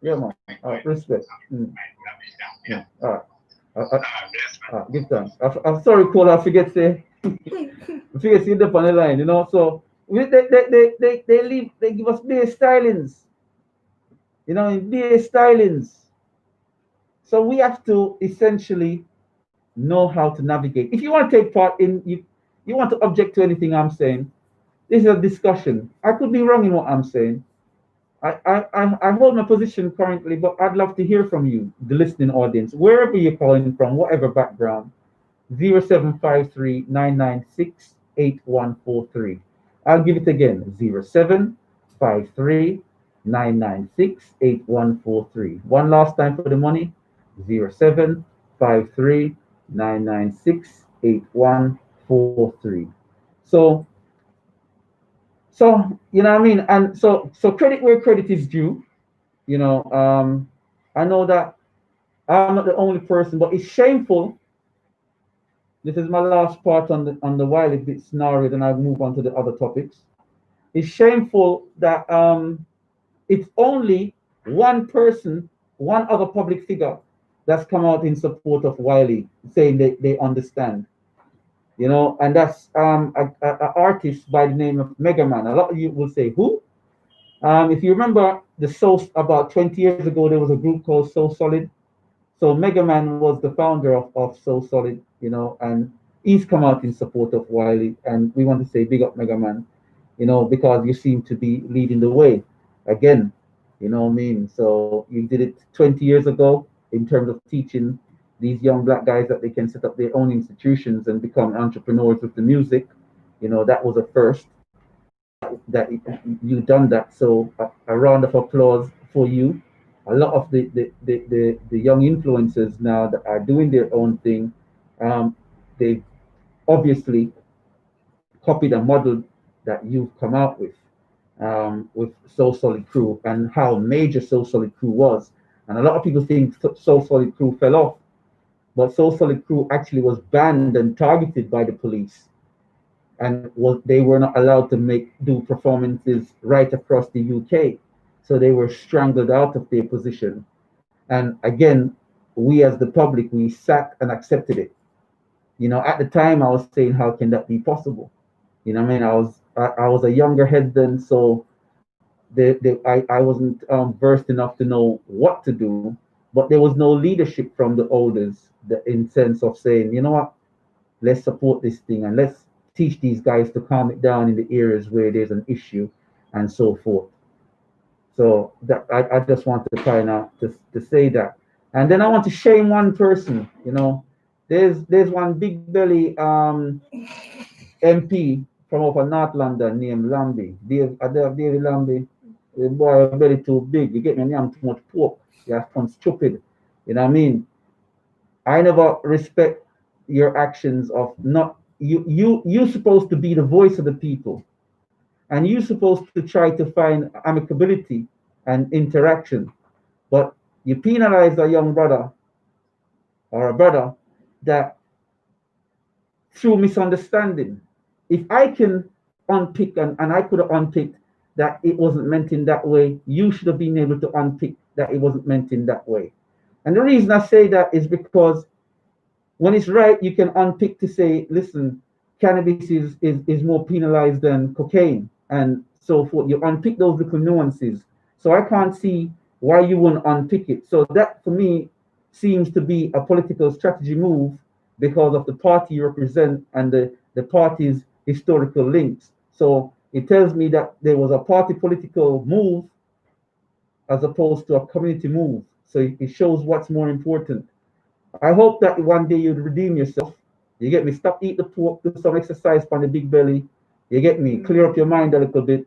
Speaker 1: Yeah, man. All right, respect. Yeah, all right. Give thanks. I'm sorry, Paul, I forget to see them on the line, you know. So they leave, they give us bare stylings, you know, in bare stylings. So we have to essentially know how to navigate. If you want to take part in, you want to object to anything I'm saying, this is a discussion. I could be wrong in what I'm saying. I hold my position currently, but I'd love to hear from you, the listening audience, wherever you're calling from, whatever background. 0753 996 8143. I'll give it again, 0753 996 8143. One last time for the money, 0753 996 8143. So, you know what I mean? And so credit where credit is due. You know, I know that I'm not the only person, but it's shameful. This is my last part on the Wiley bit scenario, then I'll move on to the other topics. It's shameful that it's only one person, one other public figure that's come out in support of Wiley, saying they understand. You know, and that's a artist by the name of Mega Man. A lot of you will say, who? If you remember about 20 years ago, there was a group called So Solid. So Mega Man was the founder of So Solid, you know, and he's come out in support of Wiley, and we want to say big up Mega Man, you know, because you seem to be leading the way again, you know what I mean? So you did it 20 years ago in terms of teaching these young black guys that they can set up their own institutions and become entrepreneurs with the music. You know, that was a first that you done that. So a round of applause for you. A lot of the young influencers now that are doing their own thing, they obviously copied a model that you've come out with So Solid Crew and how major So Solid Crew was. And a lot of people think So Solid Crew fell off, but So Solid Crew actually was banned and targeted by the police, and they were not allowed to do performances right across the UK. So they were strangled out of their position. And again, we as the public, we sat and accepted it. You know, at the time I was saying, how can that be possible? You know what I mean? I was a younger head then, so I wasn't versed enough to know what to do, but there was no leadership from the elders in sense of saying, you know what, let's support this thing and let's teach these guys to calm it down in the areas where there's an issue and so forth. So that I just want to kind of to say that. And then I want to shame one person, you know. There's one big belly MP from over North London named Lambie. David Lambie. The boy belly too big. You get me? I'm too much pork. You're stupid. You know what I mean? I never respect your actions of not you're supposed to be the voice of the people, and you're supposed to try to find amicability and interaction, but you penalize a young brother or a brother that through misunderstanding. If I can unpick and I could have unpicked that it wasn't meant in that way, you should have been able to unpick that it wasn't meant in that way. And the reason I say that is because when it's right, you can unpick to say, listen, cannabis is more penalized than cocaine and so forth. You unpick those little nuances. So I can't see why you wouldn't unpick it. So that for me seems to be a political strategy move because of the party you represent and the party's historical links. So it tells me that there was a party political move as opposed to a community move. So it shows what's more important. I hope that one day you'd redeem yourself. You get me? Stop eat the pork, do some exercise on the big belly. You get me? Clear up your mind a little bit.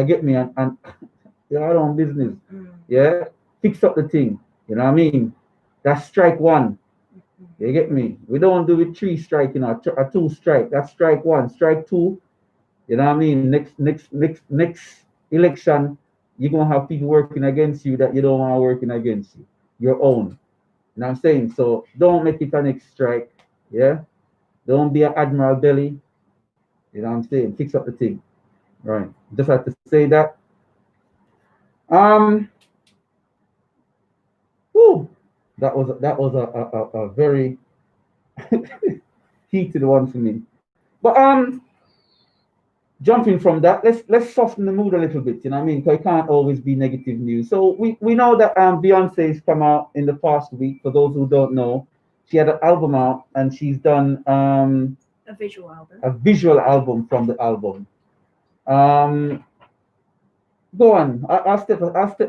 Speaker 1: Get me? And you're out on business. Yeah? Fix up the thing. You know what I mean? That's strike one. You get me? We don't do it 3 strike, you know, a 2 strike. That's strike 1. Strike 2, you know what I mean? Next election, you're gonna have people working against you that you don't want working against you. Your own. You know what I'm saying? So don't make it a next strike. Yeah? Don't be an Admiral Belly. You know what I'm saying? Fix up the thing. Right. Just have to say that. Um, whew, that was a very heated one for me. But jumping from that, let's soften the mood a little bit. You know what I mean? Because it can't always be negative news. So we know that Beyonce's come out in the past week. For those who don't know, she had an album out and she's done
Speaker 2: A visual album.
Speaker 1: a visual album from the album. Um, Go on. I'll step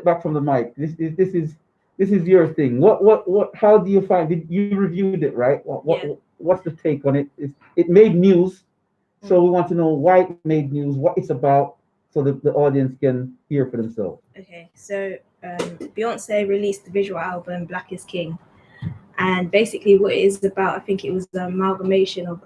Speaker 1: back from the mic. This is your thing. What how do you find it? You reviewed it, right?
Speaker 2: Yeah.
Speaker 1: What's the take on it? It made news, so
Speaker 2: Mm.
Speaker 1: we want to know why it made news, what it's about, so that the audience can hear for themselves.
Speaker 2: Okay, so Beyonce released the visual album Black is King, and basically what it is about, I think it was an amalgamation of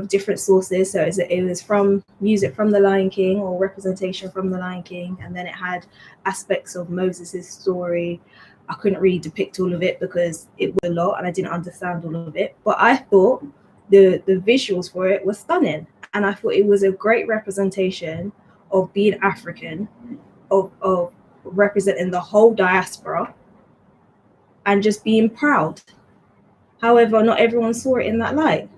Speaker 2: different sources. So it was from music from The Lion King, or representation from The Lion King, and then it had aspects of Moses' story. I couldn't really depict all of it because it was a lot and I didn't understand all of it, but I thought the visuals for it were stunning, and I thought it was a great representation of being African, of representing the whole diaspora and just being proud. However, not everyone saw it in that light.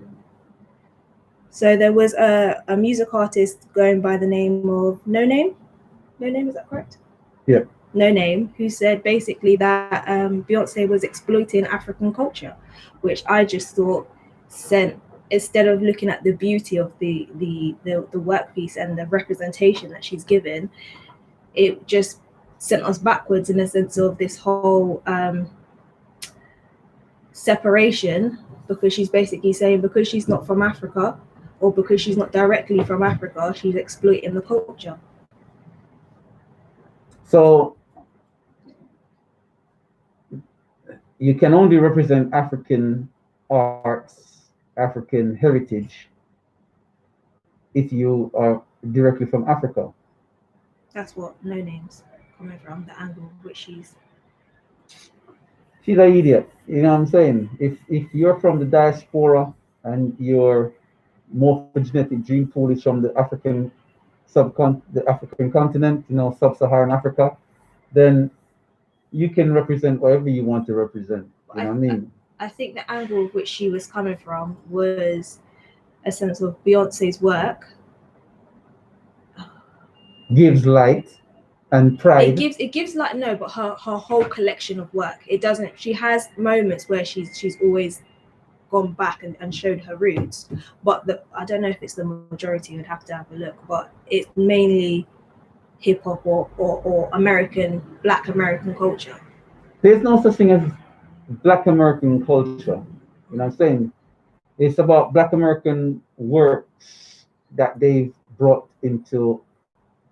Speaker 2: So there was a music artist going by the name of No Name. No Name, is that correct?
Speaker 1: Yeah.
Speaker 2: No Name, who said basically that Beyonce was exploiting African culture, which I just thought sent, instead of looking at the beauty of the work piece and the representation that she's given, it just sent us backwards in the sense of this whole separation, because she's basically saying because she's not from Africa, or because she's not directly from Africa, she's exploiting the culture.
Speaker 1: So you can only represent African arts, African heritage, if you are directly from Africa.
Speaker 2: That's what No Name's coming from, the angle which she's.
Speaker 1: She's an idiot. You know what I'm saying? If you're from the diaspora and your morphogenetic gene pool is from the African continent, sub-Saharan Africa, then you can represent whatever you want to represent. You know what I mean?
Speaker 2: I think the angle which she was coming from was a sense of Beyonce's work.
Speaker 1: Gives light and pride.
Speaker 2: It gives like, no, but her whole collection of work. It doesn't. She has moments where she's always gone back and showed her roots, but I don't know if it's the majority. You'd have to have a look, but it's mainly hip hop or Black American culture.
Speaker 1: There's no such thing as Black American culture. You know what I'm saying? It's about Black American works that they've brought into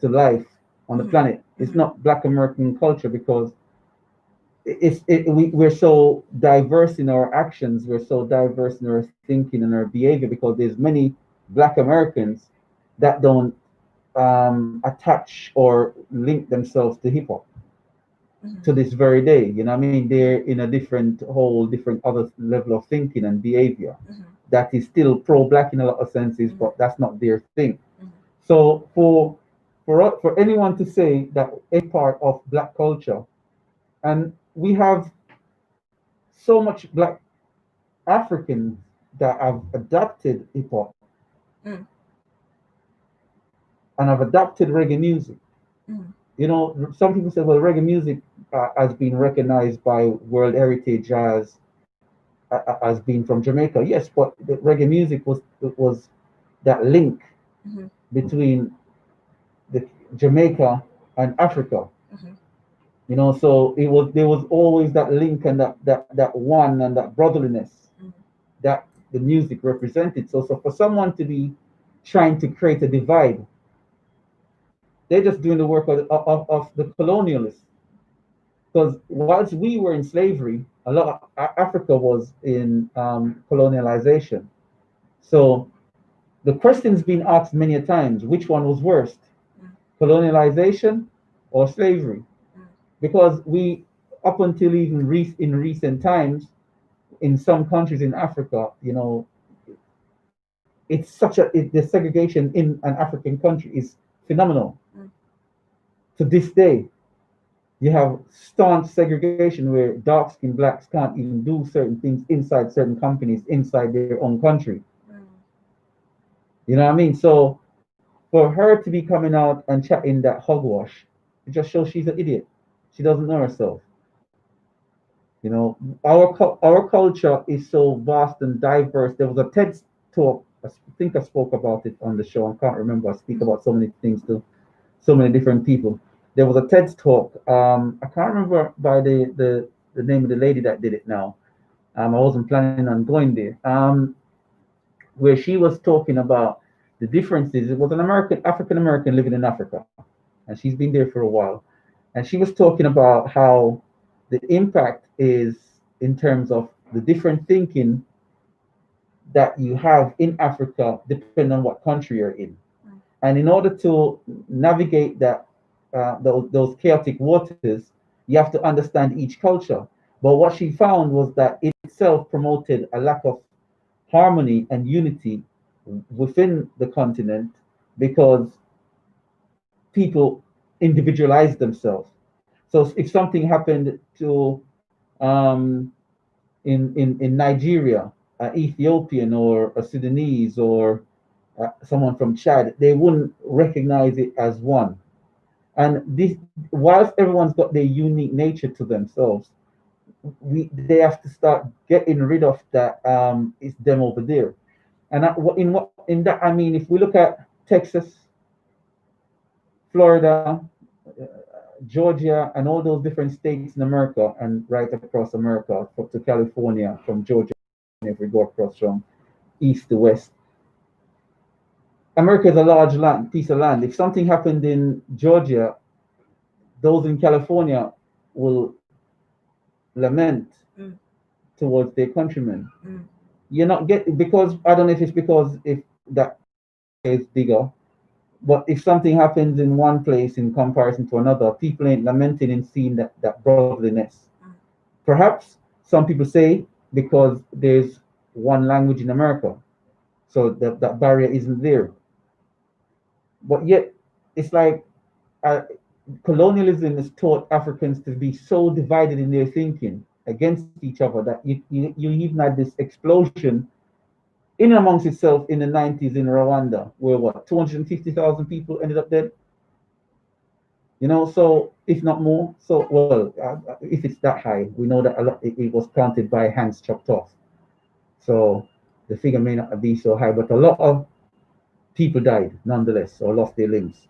Speaker 1: life on the planet. It's not Black American culture because we're so diverse in our actions, we're so diverse in our thinking and our behavior, because there's many Black Americans that don't attach or link themselves to hip hop to this very day. You know what I mean? They're in a different other level of thinking and behavior that is still pro-Black in a lot of senses, but that's not their thing. So for anyone to say that a part of Black culture, and we have so much Black Africans that have adapted hip hop and have adapted reggae music. Some people say, well, reggae music has been recognized by World Heritage as being from Jamaica. Yes, but the reggae music was that link between the Jamaica and Africa. So there was always that link and that one and that brotherliness that the music represented. So for someone to be trying to create a divide, they're just doing the work of the colonialists. Because whilst we were in slavery, a lot of Africa was in colonialization. So the question's been asked many a times: which one was worst, colonialization or slavery? Because we, up until even in recent times, in some countries in Africa, it's the segregation in an African country is phenomenal. To this day, you have staunch segregation where dark-skinned blacks can't even do certain things inside certain companies inside their own country. You know what I mean? So for her to be coming out and chatting that hogwash, it just shows she's an idiot. She doesn't know herself. You know, our culture is so vast and diverse. There was a TED talk. I think I spoke about it on the show. I can't remember. I speak about so many things to so many different people. There was a TED talk. I can't remember by the name of the lady that did it now. I wasn't planning on going there. Where she was talking about the differences. It was an African American living in Africa, and she's been there for a while. And she was talking about how the impact is in terms of the different thinking that you have in Africa, depending on what country you're in. And in order to navigate those chaotic waters, you have to understand each culture. But what she found was that it itself promoted a lack of harmony and unity within the continent because people individualize themselves. So if something happened to in Nigeria, an Ethiopian or a Sudanese or someone from Chad, they wouldn't recognize it as one. And this, whilst everyone's got their unique nature to themselves, they have to start getting rid of that. It's them over there. And in that I mean, if we look at Texas, Florida, Georgia, and all those different states in America, and right across America up to California, from Georgia, if we go across from east to west, America is a large piece of land. If something happened in Georgia, those in California will lament towards their countrymen. You're not getting, because I don't know if it's because if that is bigger, but if something happens in one place in comparison to another, people ain't lamenting and seeing that brotherliness. Perhaps some people say because there's one language in America, so that barrier isn't there. But yet, it's like colonialism has taught Africans to be so divided in their thinking against each other that you even had this explosion in amongst itself in the 90s in Rwanda, where 250,000 people ended up dead. You know, so if not more, so well, if it's that high, we know that a lot it was planted by hands chopped off. So the figure may not be so high, but a lot of people died nonetheless or lost their limbs.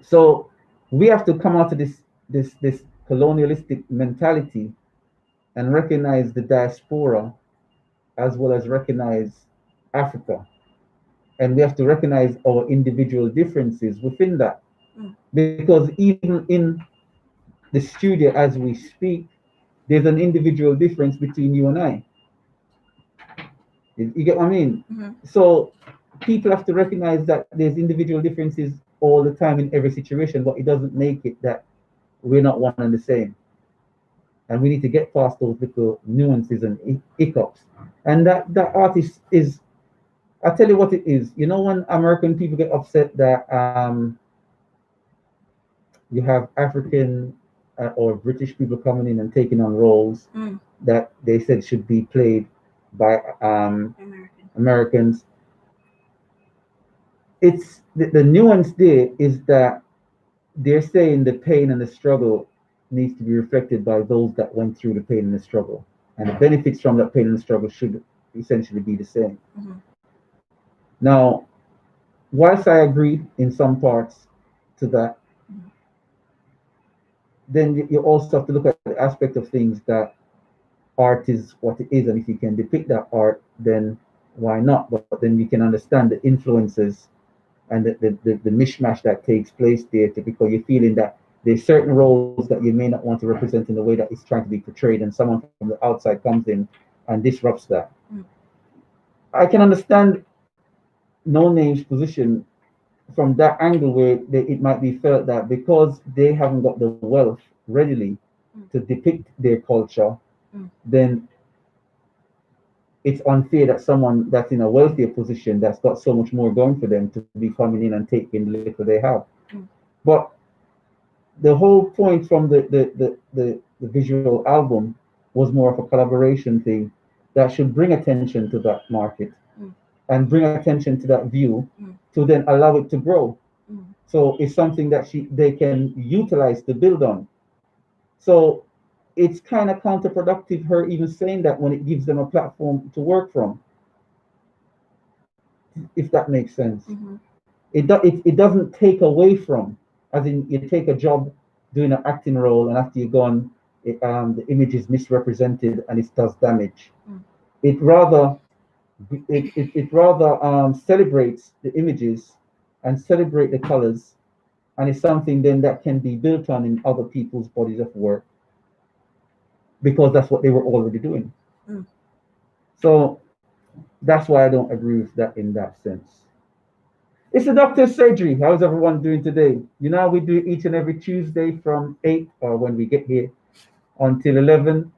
Speaker 1: So we have to come out of this colonialistic mentality and recognize the diaspora as well as recognize Africa. And we have to recognize our individual differences within that. Because even in the studio as we speak, there's an individual difference between you and I. You get what I mean? So people have to recognize that there's individual differences all the time in every situation, but it doesn't make it that we're not one and the same. And we need to get past those little nuances and hiccups. And that artist is, I'll tell you what it is. You know, when American people get upset that you have African or British people coming in and taking on roles that they said should be played by Americans. It's the nuance there is that they're saying the pain and the struggle needs to be reflected by those that went through the pain and the struggle, and the benefits from that pain and the struggle should essentially be the same. Now, whilst I agree in some parts to that, then you also have to look at the aspect of things that art is what it is, and if you can depict that art, then why not? But then you can understand the influences and the mishmash that takes place there, because you're feeling that there's certain roles that you may not want to represent in the way that it's trying to be portrayed, and someone from the outside comes in and disrupts that. I can understand No Name's position from that angle, where it might be felt that because they haven't got the wealth readily to depict their culture, then it's unfair that someone that's in a wealthier position that's got so much more going for them to be coming in and taking the little they have. But the whole point from the visual album was more of a collaboration thing that should bring attention to that market and bring attention to that view to then allow it to grow. So it's something that they can utilize to build on. So it's kind of counterproductive her even saying that when it gives them a platform to work from, if that makes sense. It doesn't take away from, as in you take a job doing an acting role and after you're gone, the image is misrepresented and it does damage. It rather celebrates the images and celebrate the colors, and it's something then that can be built on in other people's bodies of work, because that's what they were already doing. So that's why I don't agree with that in that sense. It's the doctor's surgery. How's everyone doing today? You know, we do each and every Tuesday from 8 or when we get here until 11.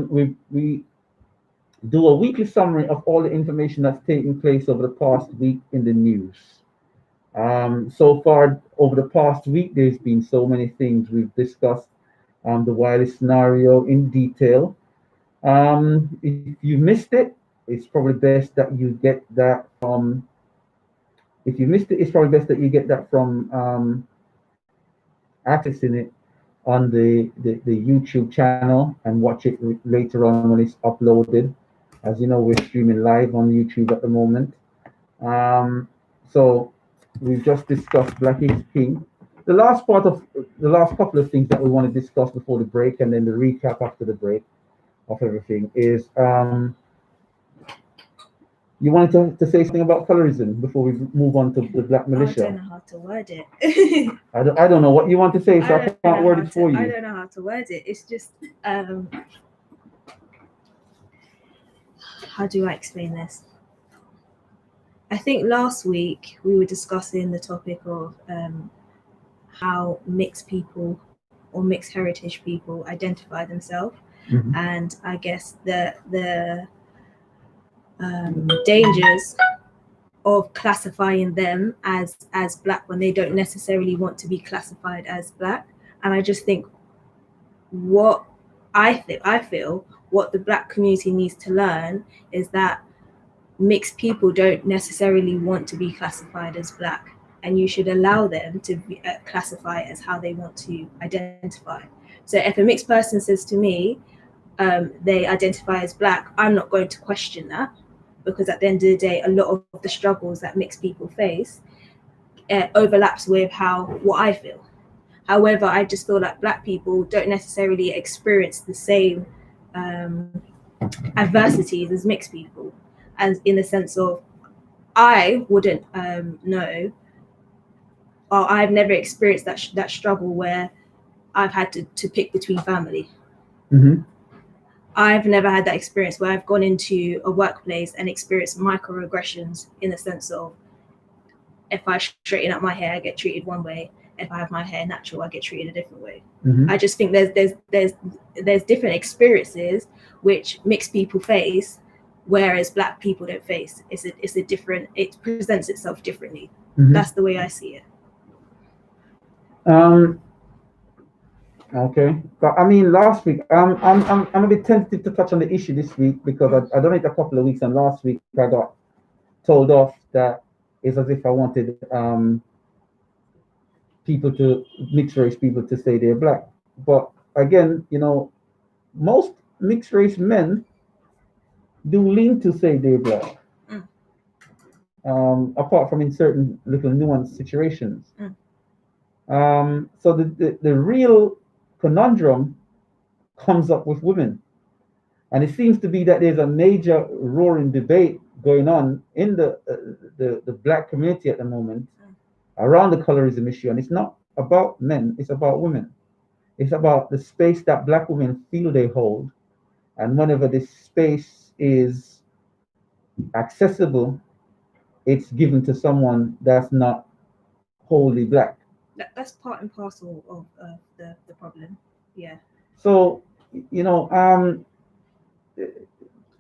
Speaker 1: We do a weekly summary of all the information that's taken place over the past week in the news. So far, over the past week, there's been so many things we've discussed. The Wiley scenario in detail. If you missed it, it's probably best that you get that from. If you missed it, it's probably best that you get that from accessing it on the YouTube channel and watch it later on when it's uploaded. As you know, we're streaming live on YouTube at the moment. So we've just discussed Black is King. The last couple of things that we want to discuss before the break, and then the recap after the break of everything is you wanted to say something about colorism before we move on to the Black Militia.
Speaker 2: I don't know how to word it.
Speaker 1: I don't know what you want to say, so I can't word it for you.
Speaker 2: I don't know how to word it. It's just how do I explain this? I think last week we were discussing the topic of how mixed people or mixed heritage people identify themselves, and I guess the dangers of classifying them as Black when they don't necessarily want to be classified as Black. And I just think what I feel what the Black community needs to learn is that mixed people don't necessarily want to be classified as Black, and you should allow them to be, classify as how they want to identify. So if a mixed person says to me they identify as Black, I'm not going to question that, because at the end of the day, a lot of the struggles that mixed people face overlaps with what I feel. However, I just feel like Black people don't necessarily experience the same adversities as mixed people, and in the sense of I wouldn't know, or I've never experienced that struggle where I've had to pick between family. I've never had that experience where I've gone into a workplace and experienced microaggressions, in the sense of if I straighten up my hair, I get treated one way. If I have my hair natural, I get treated a different way. I just think there's different experiences which mixed people face, whereas Black people don't face. It's a different. It presents itself differently. That's the way I see it.
Speaker 1: Okay, but I mean, last week I'm a bit tentative to touch on the issue this week, because I done it a couple of weeks, and last week I got told off that it's as if I wanted mixed race people to say they're Black. But again, you know, most mixed race men do lean to say they're Black, apart from in certain little nuanced situations. So the real conundrum comes up with women, and it seems to be that there's a major roaring debate going on in the Black community at the moment around the colorism issue, and it's not about men, it's about women. It's about the space that Black women feel they hold, and whenever this space is accessible, it's given to someone that's not wholly Black.
Speaker 2: That's part and parcel of the problem. Yeah.
Speaker 1: So, you know,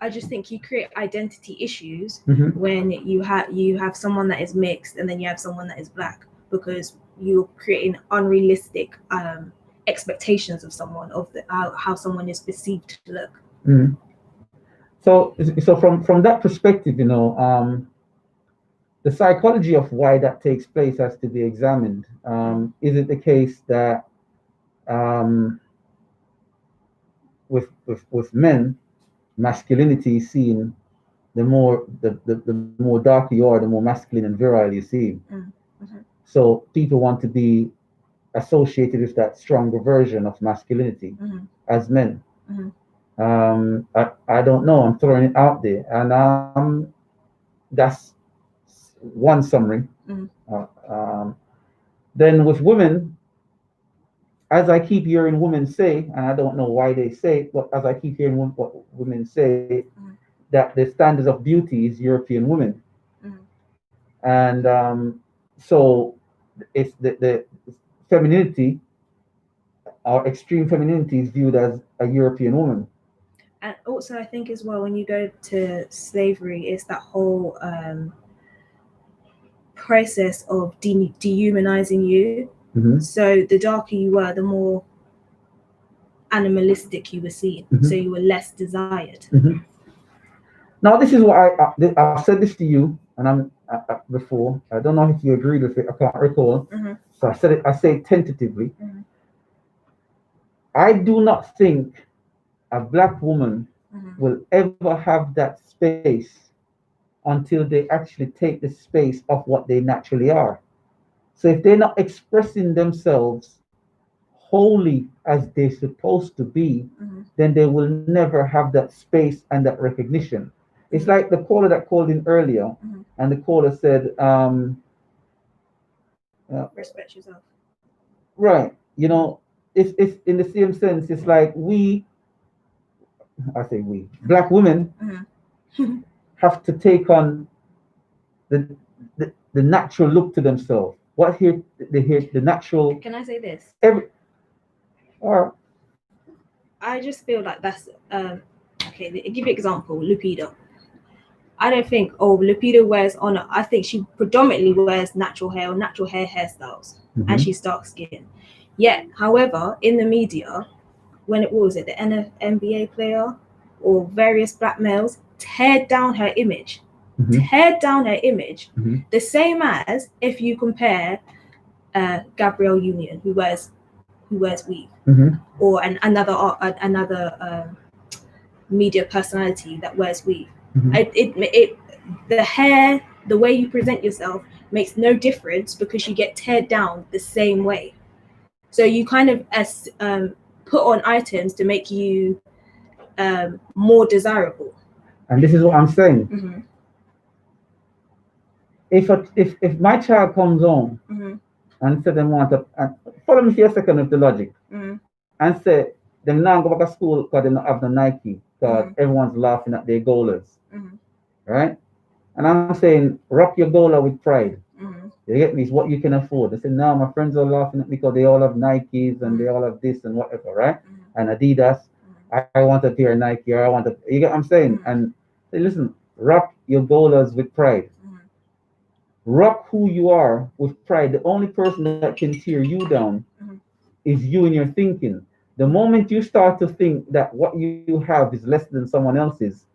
Speaker 2: I just think you create identity issues
Speaker 1: Mhm.
Speaker 2: when you have someone that is mixed and then you have someone that is black, because you're creating unrealistic expectations of someone, of how someone is perceived to look.
Speaker 1: Mhm. So from that perspective, the psychology of why that takes place has to be examined. Is it the case that um, with men, masculinity is seen, the more darker you are, the more masculine and virile you seem.
Speaker 2: Mm-hmm.
Speaker 1: So people want to be associated with that stronger version of masculinity
Speaker 2: Mm-hmm.
Speaker 1: as men.
Speaker 2: Mm-hmm.
Speaker 1: I don't know. I'm throwing it out there, and that's one summary.
Speaker 2: Mm-hmm.
Speaker 1: Then with women, as I keep hearing women say, and I don't know why they say it, but as I keep hearing what women say,
Speaker 2: Mm-hmm.
Speaker 1: that the standards of beauty is European women,
Speaker 2: Mm-hmm.
Speaker 1: and so it's the femininity or extreme femininity is viewed as a European woman.
Speaker 2: And also, I think as well, when you go to slavery, it's that whole process of dehumanizing you.
Speaker 1: Mm-hmm.
Speaker 2: So the darker you were, the more animalistic you were seen.
Speaker 1: Mm-hmm.
Speaker 2: So you were less desired.
Speaker 1: Mm-hmm. Now, this is what I've said this to you, and before. I don't know if you agreed with it. I can't recall.
Speaker 2: Mm-hmm.
Speaker 1: So I said it. I say it tentatively.
Speaker 2: Mm-hmm.
Speaker 1: I do not think a black woman
Speaker 2: Mm-hmm.
Speaker 1: will ever have that space until they actually take the space of what they naturally are. So if they're not expressing themselves wholly as they're supposed to be,
Speaker 2: Mm-hmm.
Speaker 1: then they will never have that space and that recognition. It's like the caller that called in earlier,
Speaker 2: Mm-hmm.
Speaker 1: and the caller said,
Speaker 2: Respect yourself.
Speaker 1: right, it's in the same sense. It's like we, black women,
Speaker 2: Mm-hmm.
Speaker 1: have to take on the natural look to themselves. What here they hear the natural
Speaker 2: Can I say this?
Speaker 1: every or
Speaker 2: I just feel like that's okay. I'll give you an example. Lupita. I don't think Lupita wears on. I think she predominantly wears natural hair or natural hairstyles, and she's dark skinned. Yet, however, in the media, when it was it the NBA player or various black males tear down her image, the same as if you compare Gabrielle Union, who wears weave, or another media personality that wears weave. The hair, the way you present yourself makes no difference because you get teared down the same way. So you kind of put on items to make you more desirable.
Speaker 1: And this is what I'm saying.
Speaker 2: Mm-hmm.
Speaker 1: If my child comes home
Speaker 2: Mm-hmm.
Speaker 1: and say they want to follow me for a second with the logic,
Speaker 2: Mm-hmm.
Speaker 1: and say them now go back to school because they don't have the Nike because everyone's laughing at their goalers, right? And I'm saying rock your goaler with pride. You get me? It's what you can afford. They say, no, my friends are laughing at me because they all have Nikes and they all have this and whatever, right? And Adidas. I want a pair of Nike or I want a, you get what I'm saying? And say, listen, rock your goalers with pride. Rock who you are with pride. The only person that can tear you down is you and your thinking. The moment you start to think that what you have is less than someone else's,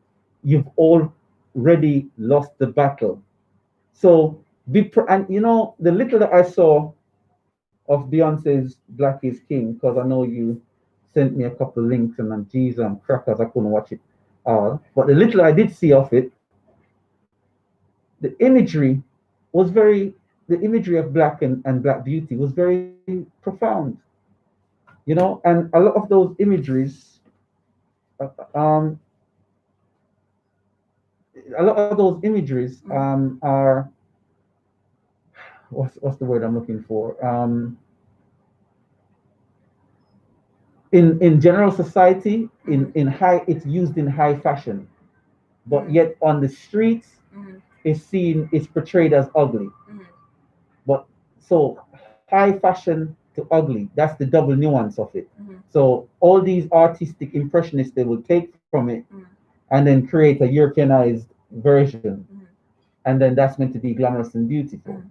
Speaker 1: you've already lost the battle. So and the little that I saw of Beyonce's Black is King, because I know you sent me a couple of links and geez, I'm crackers, I couldn't watch it all. But the little I did see of it, the imagery was the imagery of black and black beauty was very profound. And a lot of those imageries, uh, um, are what's the word I'm looking for? In general society, in high, it's used in high fashion, but yet on the streets, it's portrayed as ugly. But so high fashion to ugly, that's the double nuance of it. So all these artistic impressionists, they will take from it and then create a Europeanized version,
Speaker 2: Mhm.
Speaker 1: and then that's meant to be glamorous and beautiful.
Speaker 2: Mhm.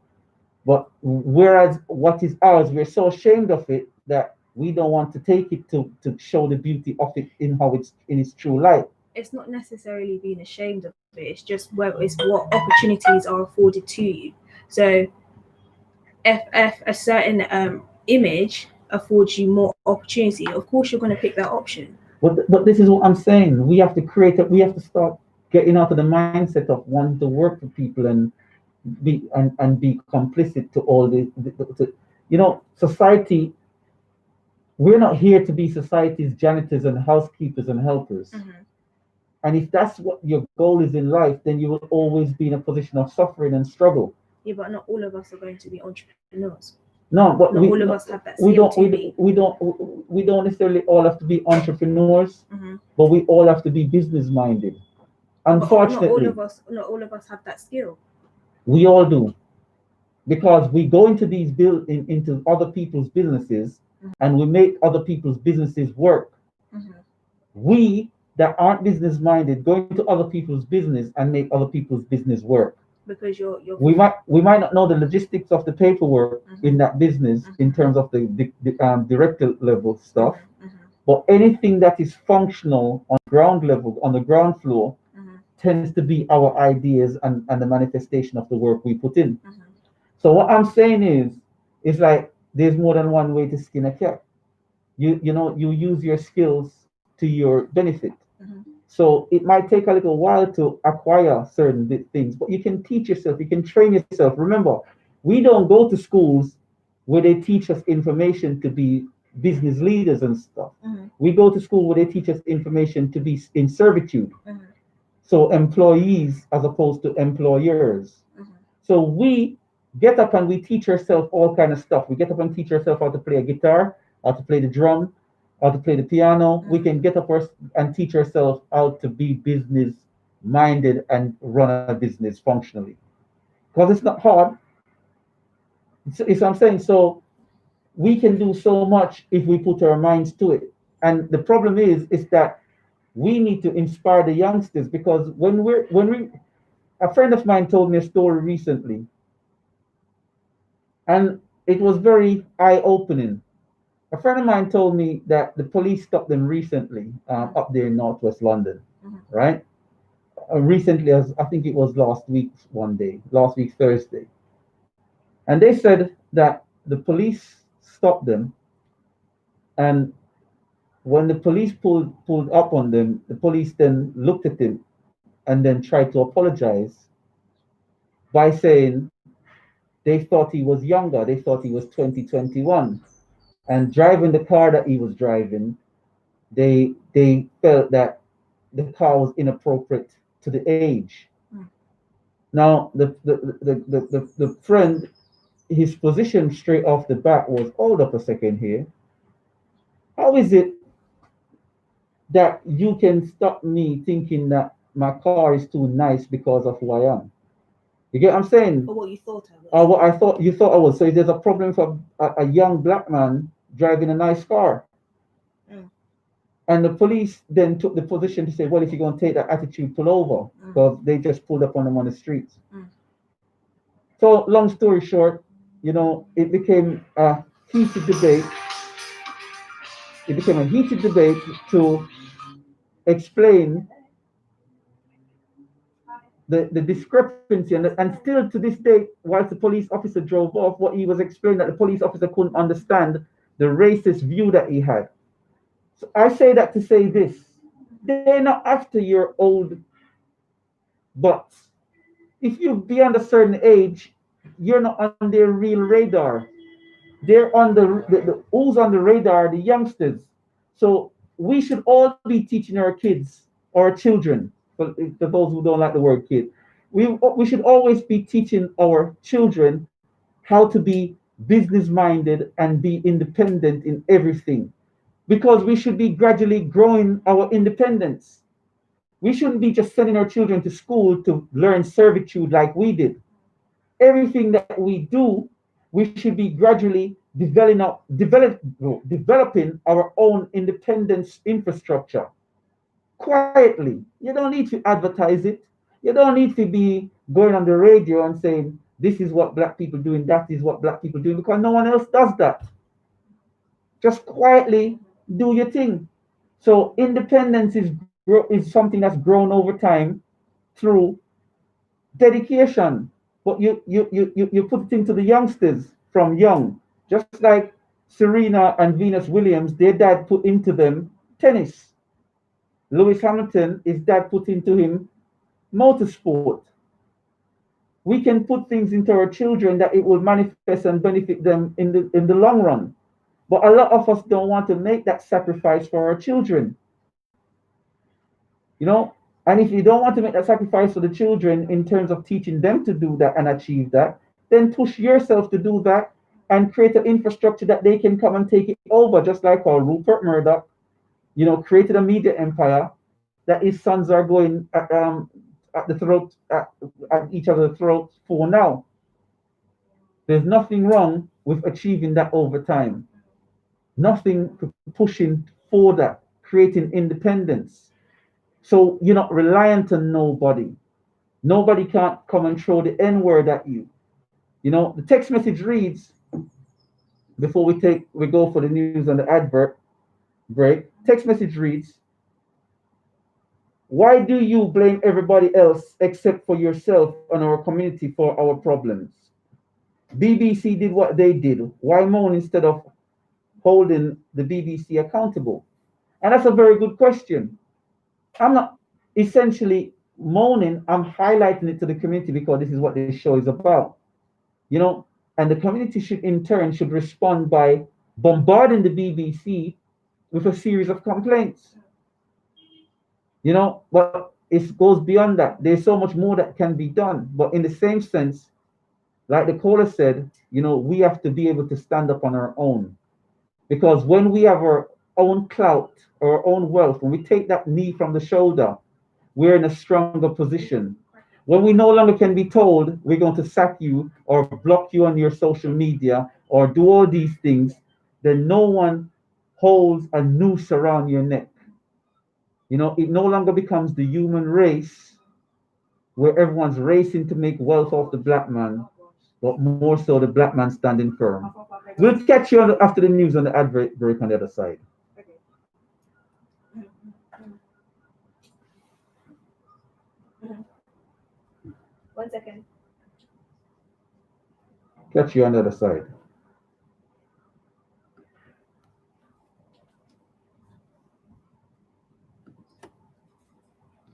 Speaker 1: But whereas what is ours, we're so ashamed of it that we don't want to take it to show the beauty of it in how it's in its true light.
Speaker 2: It's not necessarily being ashamed of it. It's just it's what opportunities are afforded to you. So if a certain image affords you more opportunity, of course you're going to pick that option.
Speaker 1: But this is what I'm saying. We have to create it. We have to start getting out of the mindset of wanting to work for people and be complicit to all society. We're not here to be society's janitors and housekeepers and helpers.
Speaker 2: Mm-hmm.
Speaker 1: And if that's what your goal is in life, then you will always be in a position of suffering and struggle.
Speaker 2: Yeah, but not all of us are going to be entrepreneurs.
Speaker 1: No, but
Speaker 2: Not all of us have that skill to be.
Speaker 1: we don't necessarily all have to be entrepreneurs,
Speaker 2: Mm-hmm.
Speaker 1: but we all have to be business minded.
Speaker 2: But
Speaker 1: Unfortunately,
Speaker 2: not all of us have that skill.
Speaker 1: we all do, because we go into these into other people's businesses,
Speaker 2: Mhm.
Speaker 1: and we make other people's businesses work.
Speaker 2: Mm-hmm.
Speaker 1: We that aren't business minded go into other people's business and make other people's business work.
Speaker 2: Because you're
Speaker 1: We might not know the logistics of the paperwork
Speaker 2: Mhm.
Speaker 1: in that business in
Speaker 2: Mhm.
Speaker 1: terms of the director level stuff,
Speaker 2: Mm-hmm.
Speaker 1: but anything that is functional on ground level, on the ground floor,
Speaker 2: Mm-hmm.
Speaker 1: tends to be our ideas and the manifestation of the work we put in.
Speaker 2: Mm-hmm.
Speaker 1: So what I'm saying is like there's more than one way to skin a cat. You use your skills to your benefit.
Speaker 2: Mm-hmm.
Speaker 1: So it might take a little while to acquire certain things, but you can teach yourself, you can train yourself. Remember, we don't go to schools where they teach us information to be business leaders and stuff.
Speaker 2: Mm-hmm.
Speaker 1: We go to school where they teach us information to be in servitude.
Speaker 2: Mm-hmm.
Speaker 1: So employees as opposed to employers.
Speaker 2: Mm-hmm.
Speaker 1: So we get up and we teach ourselves all kind of stuff. We get up and teach ourselves how to play a guitar, how to play the drum, how to play the piano. We can get up and teach ourselves how to be business minded and run a business functionally. Because it's not hard. It's what I'm saying. So we can do so much if we put our minds to it. And the problem is that we need to inspire the youngsters, because when we a friend of mine told me a story recently, and it was very eye-opening. A friend of mine told me that the police stopped them recently up there in Northwest London,
Speaker 2: Mhm.
Speaker 1: right? Recently, as I think it was last week Thursday, and they said that the police stopped them, and when the police pulled up on them, the police then looked at him and then tried to apologize by saying they thought he was younger. They thought he was 2021. And driving the car that he was driving, they felt that the car was inappropriate to the age.
Speaker 2: Mm.
Speaker 1: Now the friend, his position straight off the bat was, hold up a second here. How is it that you can stop me thinking that my car is too nice because of who I am? You get what I'm saying?
Speaker 2: Or what you thought I was.
Speaker 1: What I thought you thought I was. So if there's a problem for a young black man driving a nice car,
Speaker 2: Mm.
Speaker 1: and the police then took the position to say, well, if you're going to take that attitude, pull over, because they just pulled up on them on the streets.
Speaker 2: Mm.
Speaker 1: So long story short, it became a heated debate. It became a heated debate to explain the discrepancy, and still to this day, whilst the police officer drove off, what he was explaining, that the police officer couldn't understand the racist view that he had. So I say that to say this: they're not after your old butts. If you beyond a certain age, you're not on their real radar. They're on the who's on the radar, the youngsters. So we should all be teaching our kids or children, for those who don't like the word kid, we should always be teaching our children how to be business minded and be independent in everything, because we should be gradually growing our independence. We shouldn't be just sending our children to school to learn servitude like we did. Everything that we do, we should be gradually developing our own independence infrastructure. quietly. You don't need to advertise it. You don't need to be going on the radio and saying, this is what black people doing, that is what black people doing, because no one else does that. Just quietly do your thing. So independence is something that's grown over time through dedication. But you put it into the youngsters from young. Just like Serena and Venus Williams, their dad put into them tennis. Lewis Hamilton, his dad put into him motorsport. We can put things into our children that it will manifest and benefit them in the long run. But a lot of us don't want to make that sacrifice for our children. You know, and if you don't want to make that sacrifice for the children in terms of teaching them to do that and achieve that, then push yourself to do that and create an infrastructure that they can come and take it over, just like how Rupert Murdoch, created a media empire that his sons are going at the throat at each other's throats for now. There's nothing wrong with achieving that over time. Nothing pushing for that, creating independence. So you're not reliant on nobody. Nobody can't come and throw the N word at you. The text message reads, before we go for the news and the advert break. Text message reads, why do you blame everybody else except for yourself and our community for our problems? BBC did what they did. Why moan instead of holding the BBC accountable? And that's a very good question. I'm not essentially moaning, I'm highlighting it to the community because this is what this show is about. And the community should in turn should respond by bombarding the BBC with a series of complaints. But it goes beyond that. There's so much more that can be done. But in the same sense, like the caller said, we have to be able to stand up on our own. Because when we have our own clout, our own wealth, when we take that knee from the shoulder, we're in a stronger position. When we no longer can be told we're going to sack you or block you on your social media or do all these things, then no one holds a noose around your neck. It no longer becomes the human race where everyone's racing to make wealth off the black man, but more so the black man standing firm. We'll catch you after the news on the advert break on the other side.
Speaker 2: One second.
Speaker 1: Catch you on the other side.